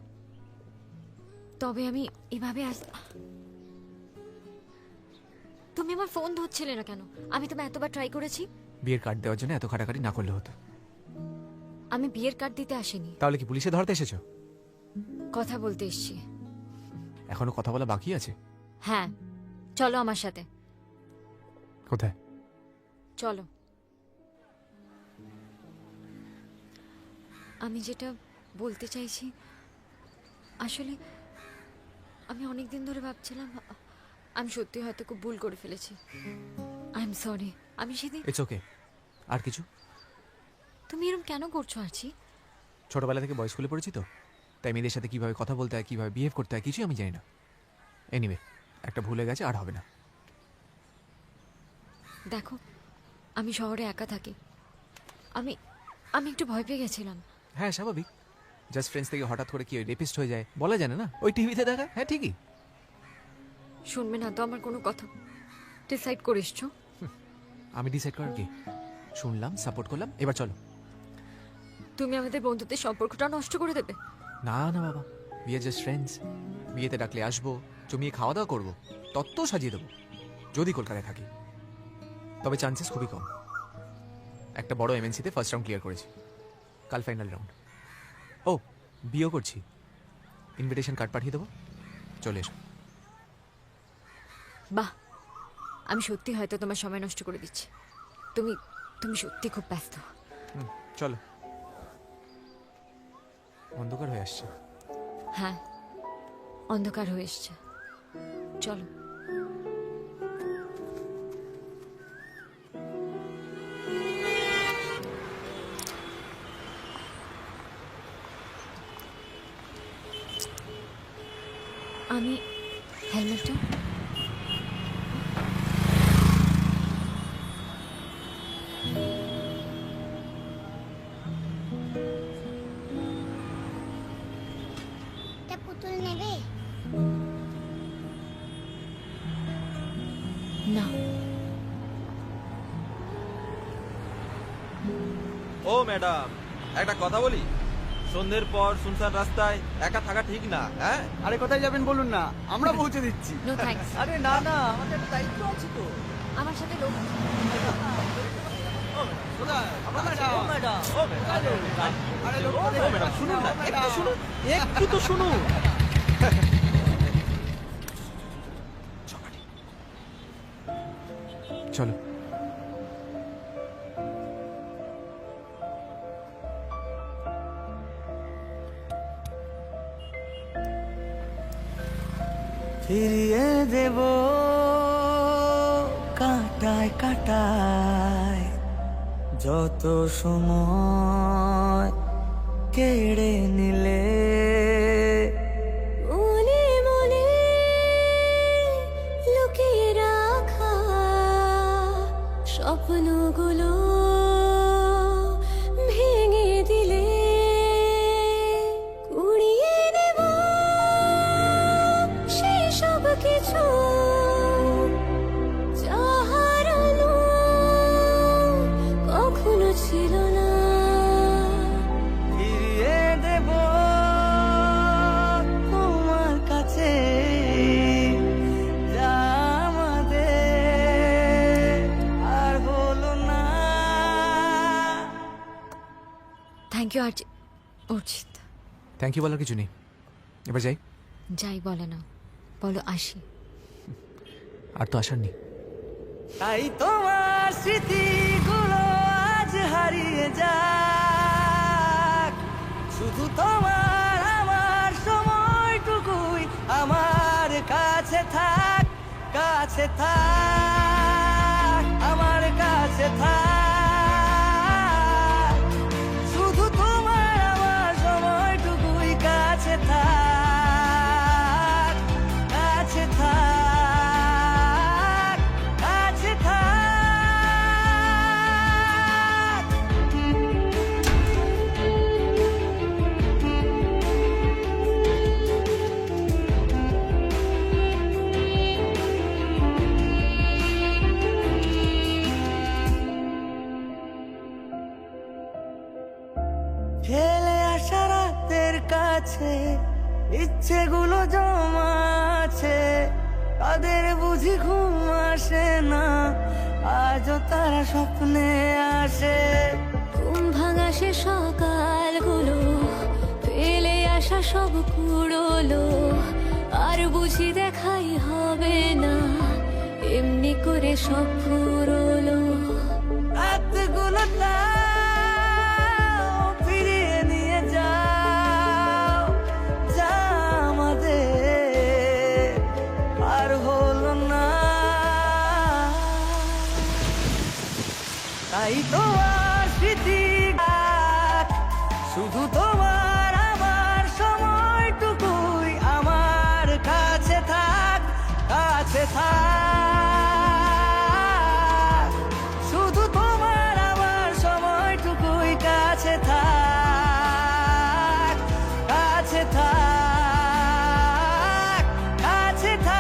J: তবে আমি এভাবে তুমি আমার ফোন ধরছিলে না কেন? আমি তোমায় এতবার ট্রাই করেছি।
C: বিয়ের কার্ড দেওয়ার জন্য এত খাটাখাটি না করলে হতো।
J: আমি বিয়ের কার্ড দিতে আসিনি,
C: তাহলে কি পুলিশে ধরতে এসেছো?
J: কথা বলতে এসেছি।
C: এখনো কথা বলা বাকি আছে?
J: হ্যাঁ, চলো আমার সাথে।
C: কোথায়?
J: চলো। আমি যেটা বলতে চাইছি, আসলে আমি অনেক দিন ধরে ভাবছিলাম আমি সত্যি হয়তো খুব ভুল করে ফেলেছি। I am sorry. আমি সেদিন
C: ইটস ওকে। আর কিছু?
J: তুমি এরকম কেন করছো আরছি?
C: ছোটবেলা থেকে বয়স স্কুলে পড়েছি তো, তাই মেয়েদের সাথে কিভাবে কথা বলতে হয়, কিভাবে বিহেভ করতে হয় কিছুই আমি জানি না। এনিওয়ে, একটা ভুলে গেছে, আর হবে না।
J: দেখো, আমি শহরে একা থাকি, আমি আমি একটু ভয় পেয়ে গেছিলাম।
C: হ্যাঁ, স্বাভাবিক। জাস্ট ফ্রেন্ডস থেকে হঠাৎ করে কি রেপিস্ট হয়ে যায় বলা জানে না, ওই টিভিতে দেখা। হ্যাঁ ঠিকই।
J: শুনবে না তো আমার কোনো কথা? ডিসাইড করে এসছো?
C: আমি ডিসাইড করার কি? শুনলাম, সাপোর্ট করলাম, এবার চলো।
J: তুমি আমাদের বন্ধুত্বের সম্পর্কটা নষ্ট করে দেবে?
C: না না বাবা, উই আর জাস্ট ফ্রেন্ডস। বিয়েতে ডাকলে আসবো, জমিয়ে খাওয়া দাওয়া করবো, তত্ত্ব সাজিয়ে দেবো যদি কলকাতায় থাকি। তবে চান্সেস খুবই কম। একটা বড় MNC-তে ফার্স্ট রাউন্ড ক্লিয়ার করেছি, কাল ফাইনাল রাউন্ড। ও, বিয়েও করছি, ইনভিটেশন কার্ড পাঠিয়ে দেবো, চলে এসো।
J: বাহ, আমি সত্যি হয়তো তোমার সময় নষ্ট করে দিচ্ছি। তুমি তুমি সত্যি খুব ব্যস্ত।
C: চলো, অন্ধকার হয়ে আসছে।
J: হ্যাঁ, অন্ধকার হয়ে এসছে, চলো। আমি হেলমেটটা
D: একটা পুতুল নেবে?
J: না।
O: ও ম্যাডাম, একটা কথা বলি, সন্ধ্যের পর শুনশান রাস্তায় একা থাকা ঠিক না। হ্যাঁ,
F: আরে কোথায় যাবেন বলুন না, আমরা পৌঁছে দিচ্ছি।
J: No thanks.
O: আরে না না, আমাদের একটা দায়িত্ব আছে তো।
J: আমার সাথে লোক আছে।
O: শুনুন না, একটু শুনুন, একটু তো শুনুন।
C: চলো।
P: ফিরিয়ে দেব কাটায় কাটায় যত সময় কেড়ে নিলে,
Q: মনে মনে লুকিয়ে রাখা স্বপ্নগুলো ভেঙে দিলে, কুড়িয়ে নেব সেই সব কিছু যা হারানো কখনো ছিল না।
P: ফিরিয়ে দেব তোমার কাছে যা আমাদের আর হলো না।
J: Thank you Archit.
C: Thank you বলার কিছু নেই, এবার যাই।
J: যাই বলে না, বলো আসি।
C: আর তো আসার নেই।
P: তাই তোমার স্মৃতিগুলো আজ হারিয়ে যাক, শুধু তোমার আমার সময়টুকুই আমার কাছে থাক, কাছে থাক, আমার কাছে থাক, শুধু তোমার আমার সময়টুকুই কাছে থাক, কাছে থাক, কাছে থাক। ফেলে আসা রাতের কাছে ইচ্ছেগুলো জমা আছে, তাদের বুঝি ঘুম আসে না, আজও তারা স্বপ্নে আসে।
Q: ঘুম ভাঙা সে সকালগুলো ফেলে আসা সব কুড়োলো, আর বুঝি দেখাই হবে না, এমনি করে সব ফুরোলো।
P: রাতগুলো তাও ফিরিয়ে নিয়ে যাও, যা আমাদের আর হলো না। তাই তোমার স্মৃতি থাক, শুধু তোমার আমার সময়টুকুই আমার কাছে থাক, কাছে থাক, শুধু তোমার আমার সময়টুকুই কাছে থাক, কাছে থাক, কাছে থাক।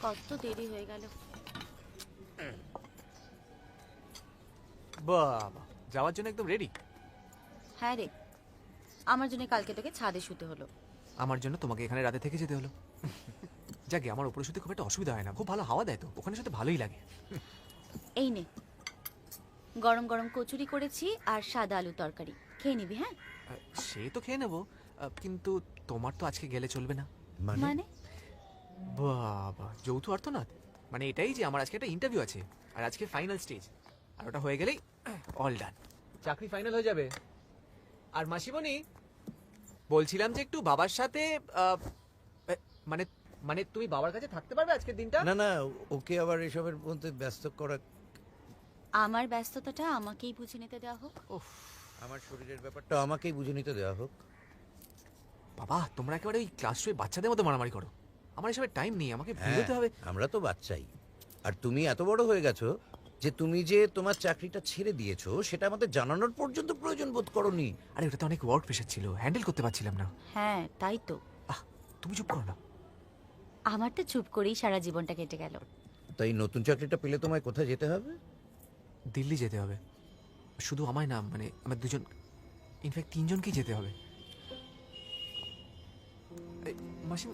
E: কত দেরি হয়ে গেল।
C: বাবা, যাওয়ার জন্য একদম রেডি।
E: হ্যাঁ রে, আমার জন্য কালকে তোকে ছাদে শুতে হলো।
C: আমার জন্য তোমাকে এখানে রাতে থেকে যেতে হলো। যাকে আমার উপরে শুতে খুব একটা অসুবিধা হয় না, খুব ভালো হাওয়া দেয় তো, ওখানে শুতে ভালোই লাগে।
E: এই নে, গরম গরম কচুরি করেছি আর সাদা আলু তরকারি, খেয়ে নিবি। হ্যাঁ,
C: সে তো খেয়ে নেবো, কিন্তু তোমার তো আজকে গেলে চলবে না।
E: মানে?
C: বাবা, যৌথ অর্থনাথ মানে এটাই যে আমার আজকে একটা ইন্টারভিউ আছে, আর আজকে ফাইনাল স্টেজ। আর ওটা হয়ে গেলেই অল ডান, চাকরি ফাইনাল হয়ে যাবে। আর মাসিমণি, বলছিলাম যে একটু বাবার সাথে মানে মানে তুমি বাবার কাছে থাকতে পারবে আজকের দিনটা?
B: না না, ওকে আবার এসবের মধ্যে ব্যস্ত করা।
E: আমার ব্যস্ততাটা আমাকেই বুঝে নিতে দেওয়া হোক।
B: আমার শরীরের ব্যাপারটা আমাকেই বুঝে নিতে দেওয়া হোক।
C: বাবা, তোমরা একেবারে ওই ক্লাস 2 বাচ্চাদের মতো মারামারি করো। আমার এসবের টাইম নেই, আমাকে বেরোতে হবে।
B: আমরা তো বাচ্চাই, আর তুমি এত বড় হয়ে গেছো যে তুমি যে তোমার চাকরিটা ছেড়ে দিয়েছো সেটা আমাদের জানানোর পর্যন্ত প্রয়োজন বোধ করোনি।
C: আরে ওটাতে অনেক ওয়ার্ক প্রেশার ছিল, হ্যান্ডেল করতে পারছিলাম না।
E: হ্যাঁ তাই তো।
C: তুমি চুপ করো না।
E: আমার তো চুপ করেই সারা জীবনটা কেটে গেল।
B: তাই নতুন চাকরিটা পেলে তোমায় কোথায় যেতে হবে?
C: দিল্লি যেতে হবে। শুধু আমায় না, মানে আমার দুজন, ইনফ্যাক্ট 3 জনকেই যেতে হবে। মাসি,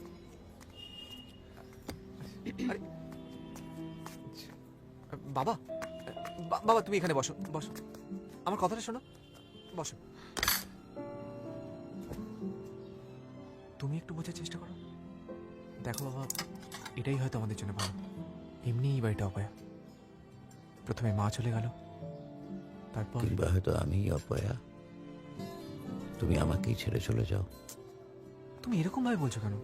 C: বাবা বাবা তুমি এখানে বসো, বসো, আমার কথাটা শোনো, বসো। তুমি একটু বোঝার চেষ্টা করো। দেখো বাবা, এটাই হয়তো আমাদের জন্য ভালো। এমনি এই বাড়িটা অপয়া। প্রথমে মা চলে গেল, তারপর
B: কিংবা হয়তো আমি অপয়া, তুমি আমাকেই ছেড়ে চলে যাও।
C: তুমি এরকম ভাবে বলছো কেন?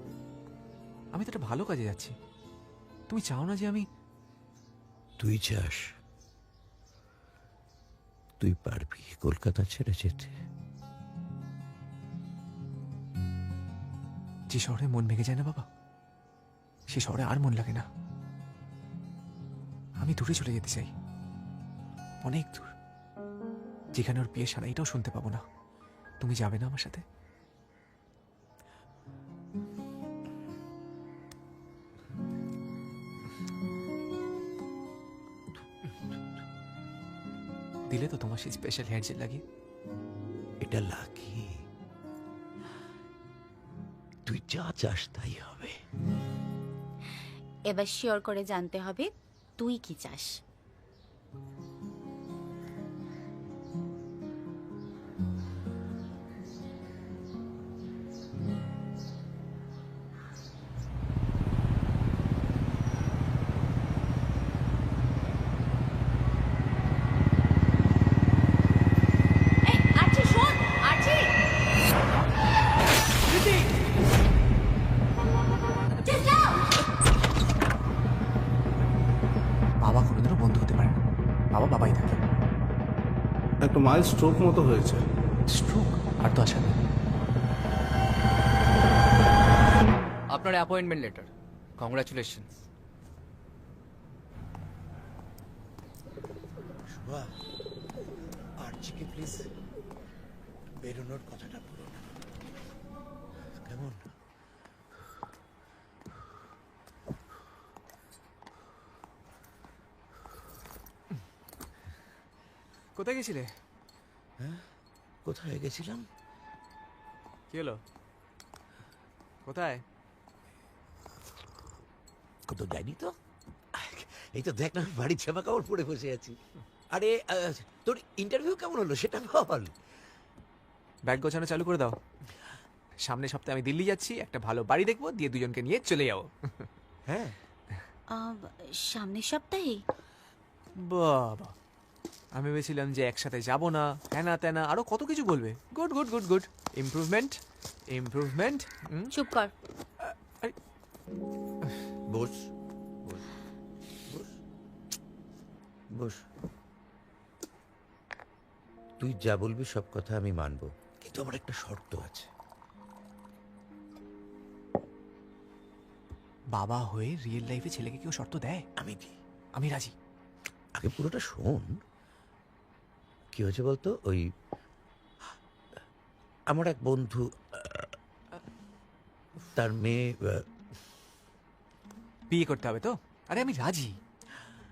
C: আমি তো একটা ভালো কাজে যাচ্ছি। তুমি চাও না যে আমি?
B: তুই চাস, তুই পারবি কলকাতা ছেড়ে যেতে?
C: যে শহরে মন ভেঙে যায় না বাবা, সে শহরে আর মন লাগে না। আমি দূরে চলে যেতে চাই, অনেক দূর, যেখানে ওর বিয়ে সারা এটাও শুনতে পাবো না। তুমি যাবে না আমার সাথে? দিলে তো তোমার সেই স্পেশাল হেয়ার জেল লাগিয়ে?
B: এটা লাগিয়ে তুই যা চাস তাই হবে।
E: এবার শিওর করে জানতে হবে তুই কি চাস।
C: বাবা কোনোদিনও বন্ধু হতে পারে না, বাবা বাবাই থাকে।
H: একটা মাইল স্ট্রোক মতো হয়েছে।
C: স্ট্রোক? আর তো আসা নেই।
K: আপনার অ্যাপয়েন্টমেন্ট লেটার, কংগ্রাচুলেশন।
B: শুভা, আর্চিকে প্লিজ বেরোনোর কথাটা বলো না, কেমন?
C: কোথায় গেছিলে?
B: হ্যাঁ, কোথায় গেছিলাম?
C: কি হলো? কোথায়?
B: কোথাও যাইনি তো। এই তো দেখ না, বাড়ির জামা কাপড় পরে বসে আছি। আরে তোর ইন্টারভিউ কেমন হলো সেটা বল।
C: ব্যাগ গোছানো চালু করে দাও। সামনের সপ্তাহে আমি দিল্লি যাচ্ছি, একটা ভালো বাড়ি দেখবো, দিয়ে দুজনকে নিয়ে চলে যাবো।
B: হ্যাঁ,
E: সামনের সপ্তাহে?
C: বাবা, আমি ভেবেছিলাম যে একসাথে যাব না, হ্যানা ত্যানা আরো কত কিছু বলবে। Good good good good, improvement improvement.
E: চুপ কর।
B: বস বস বস বস। তুই যা বলবি সব কথা আমি মানবো, কিন্তু আমার একটা শর্ত আছে।
C: বাবা হয়ে রিয়েল লাইফে ছেলেকে কেউ শর্ত দেয়?
B: আমি দিই।
C: আমি রাজি।
B: আগে পুরোটা শোন। কি হয়েছে বলতো, ওই আমার এক বন্ধু, তার মেয়ে
C: বিয়ে করতে হবে তো? আরে আমি রাজি,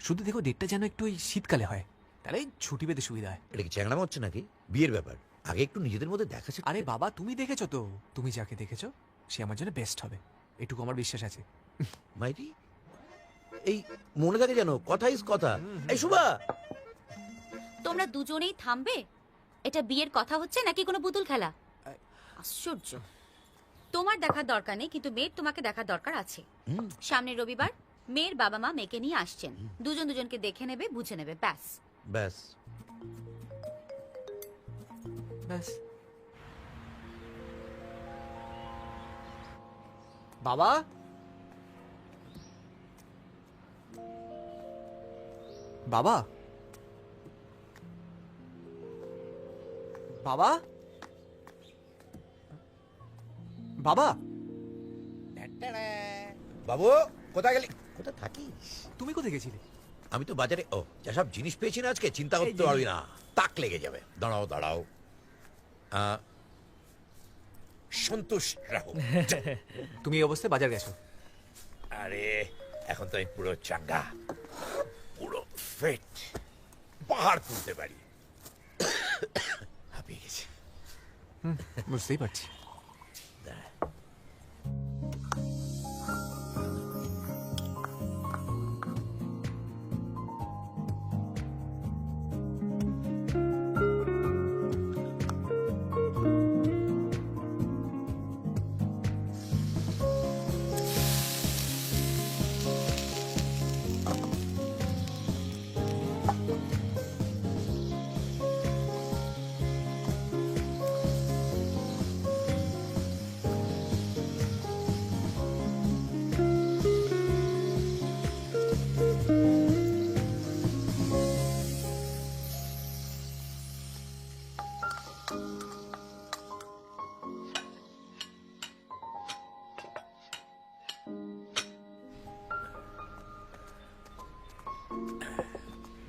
C: শুধু দেখো ডেটটা যেন একটু ওই শীতকালে হয়, তাহলে ছুটি পেতে সুবিধা হয়।
B: এটা কি চ্যাংড়াম হচ্ছে নাকি? বিয়ের ব্যাপার, আগে একটু নিজেদের মধ্যে দেখাচ্ছে।
C: আরে বাবা, তুমি দেখেছো তো, তুমি যাকে দেখেছো সে আমার জন্য বেস্ট হবে, এটুকু আমার বিশ্বাস আছে।
B: মাইরি, এই মনে থাকে যেন, কথা ইজ কথা। এই শুভা,
E: তোমরা দুজনেই থামবে? এটা বিয়ের কথা হচ্ছে নাকি কোনো পুতুল খেলা? আশ্চর্য। তোমার দেখার দরকার নেই, কিন্তু মেয়ের তোমাকে দেখার দরকার আছে। সামনের রবিবার মেয়ের বাবা মা মেয়েকে নিয়ে আসছেন, দুজন দুজনকে দেখে নেবে, বুঝে নেবে, ব্যাস।
B: ব্যাস।
C: ব্যাস। বাবা, বাবা, বাবা, বাবা,
B: বাবু কোথায় গেলি? কোথায় থাকিস?
C: তুমি কোথায় গেছিলে?
B: আমি তো বাজারে, ও যেসব জিনিস পেয়েছি না আজকে, চিন্তা করতে পারবি না, তাক লেগে যাবে। দাঁড়াও দাঁড়াও, সন্তুষ্ট রাখো।
C: তুমি এই অবস্থায় বাজার গেছো?
B: আরে এখন তো আমি পুরো চাঙ্গা, পুরো ফিট, পাহাড় তুলতে পারি। হাঁপিয়ে গেছি।
C: বুঝতেই পারছি।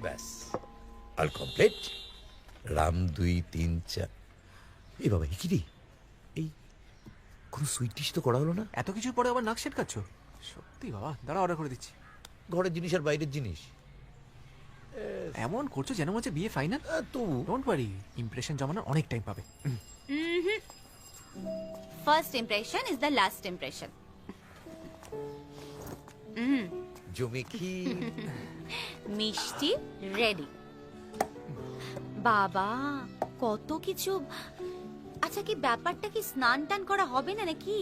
B: ব্যাস, অল কমপ্লিট। রাম 2 3 4। এই বাবা, কি রে? এই কোনো সুইট ডিশ তো করা হলো না।
C: এত কিছু পরে আবার নাক সেটকাচ্ছ? সত্যি বাবা, দাঁড়া অর্ডার করে দিচ্ছি।
B: ঘরের জিনিস আর বাইরের জিনিস
C: এমন করছো যেন মনে হচ্ছে বিয়ে ফাইনাল।
B: তো
C: ডোন্ট ওয়ারি, ইমপ্রেশন জমানোর অনেক টাইম পাবে।
E: First impression is the last impression.
B: জমি কি
E: মিষ্টি রেডি। বাবা কত কিছু। আচ্ছা, কি ব্যাপারটা কি স্নান টান করা হবে না নাকি?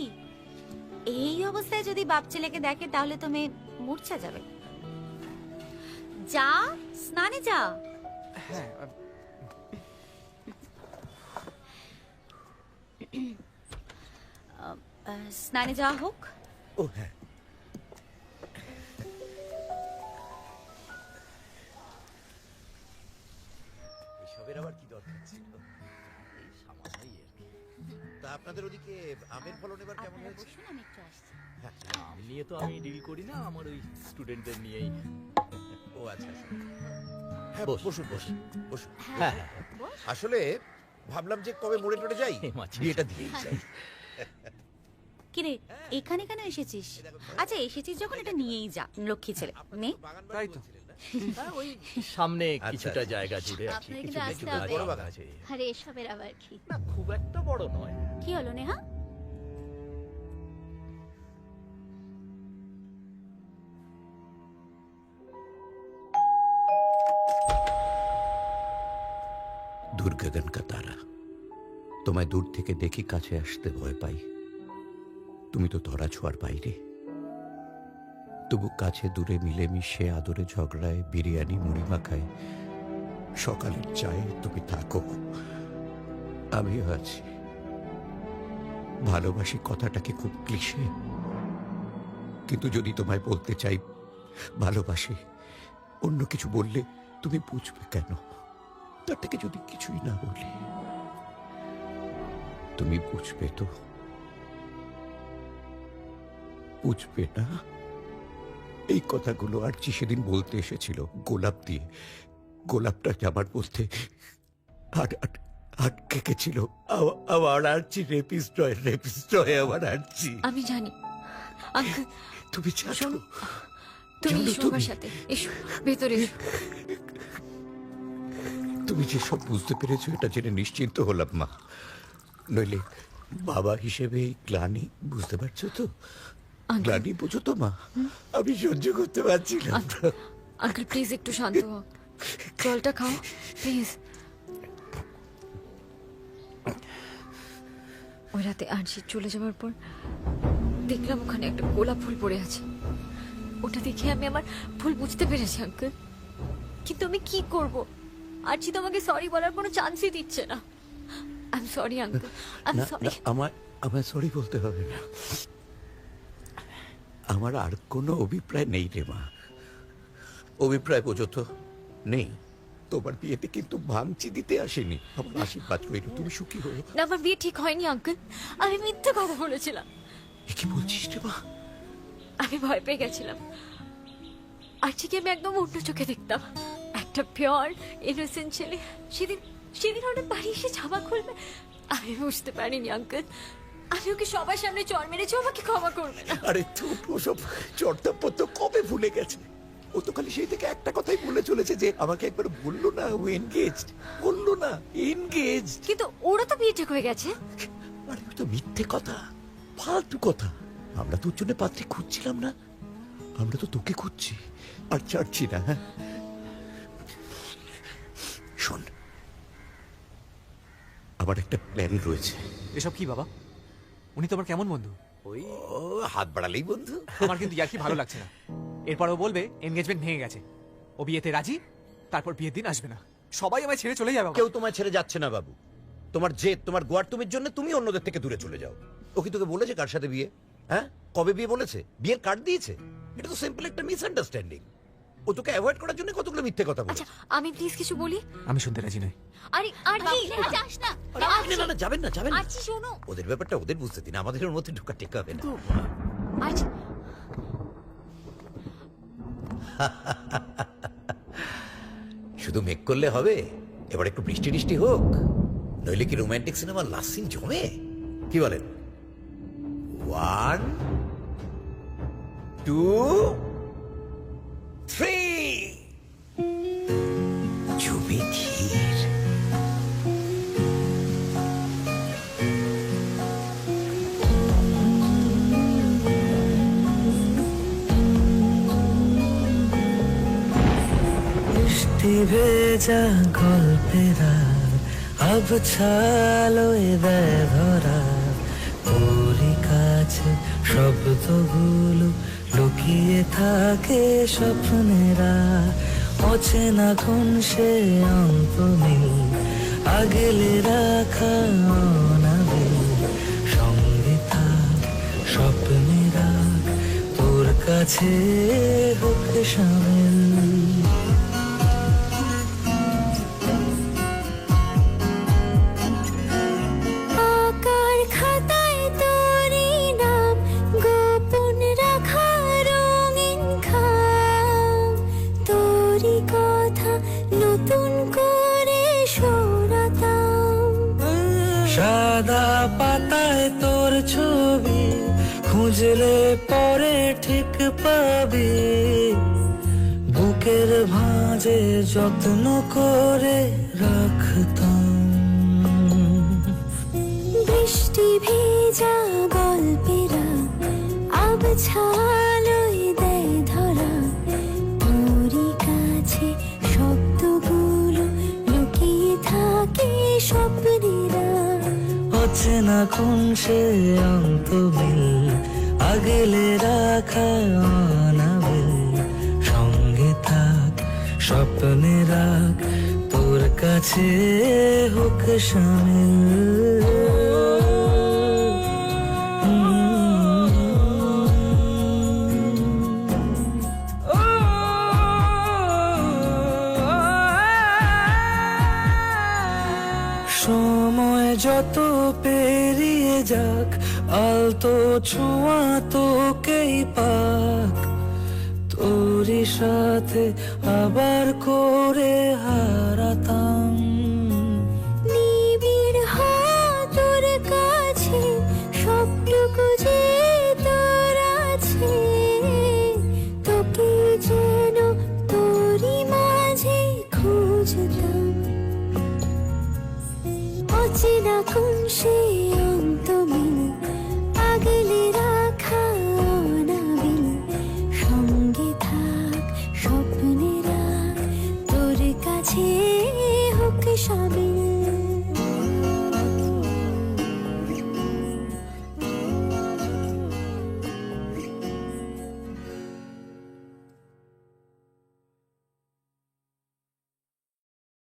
E: এই অবস্থায় যদি বাপ ছেলেকে দেখে তাহলে তো মেয়ে মূর্ছা যাবে। যা স্নানে যা।
C: হ্যাঁ,
E: স্নানে যাওয়া হোক।
B: ও হ্যাঁ, এসবের আবার কি দরকার ছিল? এই সামান্যই আর কি। তা আপনাদের ওদিকে আমের ফলন এবার কেমন হয়েছে?
E: আমি একটু আসছি।
R: আম নিয়ে তো আমি ডিল করি না, আমার ওই স্টুডেন্টদের নিয়েই।
B: ও আচ্ছা আচ্ছা, হ্যাঁ বসুন বসুন বসুন।
R: হ্যাঁ,
B: আসলে ভাবলাম যে কবে মোড়ে টোড়ে যাই, বিয়েটা দিয়ে যাই।
E: কিরে এখানে কেন এসেছিস? আচ্ছা এসেছিস যখন এটা নিয়েই যা, লক্ষ্মী ছেলে নে।
C: তাই তো,
R: ওই সামনে কিছুটা জায়গা জুড়ে আছে,
D: আপনার
R: কিছু
D: কিন্তু
R: কিছু
D: আসতে
R: গাছ
D: হবে।
R: আছে।
D: আরে এসবের আবার কি?
R: না খুব একটা বড় নয়।
E: কি হলো নেহা?
B: দূর গগন কা তারা, তোমায় দূর থেকে দেখি, কাছে আসতে ভয় পাই। তুমি তো ধরা ছোঁয়ার বাইরে, তবু কাছে দূরে মিলেমিশে, আদরে ঝগড়ায়, বিরিয়ানি মুড়ি মাখায়, সকালের চায়ে তুমি থাকো, আমিও আছি। ভালোবাসি কথাটাকে খুব ক্লিশে, কিন্তু যদি তোমায় বলতে চাই ভালোবাসি, অন্য কিছু বললে তুমি বুঝবে কেন? তার থেকে যদি কিছুই না বলি, তুমি বুঝবে তো? বুঝবে না? এই কথাগুলো আরচি সেদিন বলতে এসেছিল গোলাপ দিয়ে। গোলাপটা আমার বলতে আটকে গেছিল। আমার আরচি রেপিস্ট হয় আমার আরচি।
J: আমি জানি।
B: তুমি জানো?
J: তুমি এসো আমার সাথে, এসো ভেতরে এসো।
B: তুমি যেসব বুঝতে পেরেছো এটা জেনে নিশ্চিন্ত হলাম মা, নইলে বাবা হিসেবে এই গ্লানি, বুঝতে পারছো তো? গ্লানি বুঝো তো মা? আমি সহ্য করতে পারছিলাম না।
J: আঙ্কেল প্লিজ একটু শান্ত হও, জলটা খাও প্লিজ। ওই রাতে আরজি চলে যাওয়ার পর দেখলাম ওখানে একটা গোলাপ ফুল পড়ে আছে। ওটা দেখে আমি আমার ভুল বুঝতে পেরেছি আঙ্কেল, কিন্তু আমি কি করব? আরচি তোমাকে সরি বলার কোনো চান্সই দিচ্ছে না। I am sorry uncle, I am sorry.
B: আমার সরি বলতে হবে না, আমার আর কোনো অভিপ্রায় নেই রে মা। অভিপ্রায় বোঝো তো নেই। তোমার বিয়েতে কিন্তু ভাঙচি দিতে আসেনি, আমার আশীর্বাদ করিল তুমি সুখী হও।
J: না, আমার বিয়ে ঠিক হয়নি আঙ্কেল, আমি মিথ্যে কথা বলেছিলাম।
B: কি বলছিস রে মা?
J: আমি ভয় পেয়ে গেছিলাম। আরচিকে আমি একদম অন্য চোখে দেখতাম, একটা পিওর ইনোসেন্ট ছেলে। সেদিন হঠাৎ বাড়ি এসে জামা খুলবে, আমি বুঝতে পারিনি আঙ্কেল। আমি ওকে সবার সামনে চড় মেরেছি, আমাকে ক্ষমা করবে না।
B: আরে তুই ওসব চর্তাপত্র কবে ভুলে গেছে? ও তো খালি সেই থেকে একটা কথাই বলে চলেছে যে আমাকে একবার বললো না ও এনগেজড, বললো না এনগেজড।
J: কিন্তু ওরা তো বিয়ে ঠিক হয়ে গেছে।
B: আরে ওই তো মিথ্যে কথা, ফালতু কথা। আমরা তোর জন্য পাত্রী খুঁজছিলাম না, আমরা তো তোকে খুঁজছি আর ছাড়ছি না। হ্যাঁ শোন, আমার একটা প্ল্যান রয়েছে।
C: এসব কি বাবা? উনি তোমার কেমন বন্ধু?
B: ওই হাত বাড়ালেই বন্ধু।
C: আমার কিন্তু ইয়ার কি ভালো লাগছে না। এরপরও বলবে এনগেজমেন্ট ভেঙে গেছে, ও বিয়েতে রাজি, তারপর বিয়ের দিন আসবে না, সবাই আমায় ছেড়ে চলে যাবে।
B: কেউ তোমায় ছেড়ে যাচ্ছে না বাবু। তোমার জেদ, তোমার গোয়ার তুমির জন্য তুমি অন্যদের থেকে দূরে চলে যাও। ও কি তোকে বলেছে কার সাথে বিয়ে? হ্যাঁ, কবে বিয়ে বলেছে? বিয়ের কার্ড দিয়েছে? এটা তো সিম্পল একটা মিসআন্ডারস্ট্যান্ডিং। ও তোকে অ্যাভয়েড করার জন্য কতগুলো মিথ্যে কথা বলে।
J: আচ্ছা, আমি প্লিজ কিছু বলি।
C: আমি শুনতে রাজি নই।
J: আরে আরচি যাস না।
B: না যাবেন না, যাবেন না।
J: আরচি শোনো,
B: ওদের ব্যাপারটা ওদের বুঝতে দিন, আমাদের ওর মধ্যে ঢোকা টেকা হবে না।
J: আরচি
B: শুধু মেক করলে হবে? এবার একটু বৃষ্টি বৃষ্টি হোক, নইলে কি রোমান্টিক সিনেমার লাস্ট সিন জমে? কি বলেন? 1 2 3 জমে ধীর।
P: বৃষ্টি ভেজা গল্পেরা আব ছালোয় দেয় ধরা, তোরই কাছে শব্দগুলো লুকিয়ে থাকে স্বপ্নেরা। অচেনা কোন সে অন্ত নেই, আগলে রাখা অনাবিল সঙ্গে থাক স্বপ্নেরা, তোর কাছে হোক সামিল। সাদা পাতায় তোর ছবি খুঁজলে পরে ঠিক পাবি, বুকের ভাঁজে যত্ন করে রাখতাম।
Q: বৃষ্টি ভেজা গল্পেরা আব ছালোয় দেয় ধরা, তোরই কাছে শব্দগুলো লুকিয়ে থাকে স্বপ্নেরা।
P: অচেনা কোন সে অন্ত মিল, আগলে রাখা অনাবিল সঙ্গে থাক স্বপ্নে রাখ, তোর কাছে হোক সামিল। সময় যত পেরিয়ে যাক, আলতো ছোঁয়া তোকেই পাক, তোরই সাথে আবার করে হারাতাম।
Q: নিবিড় হাতের কাছে সবটুকু যে তোর আছে, তোকে যেন তোরই মাঝে খুঁজতাম। অচেনা কোন সে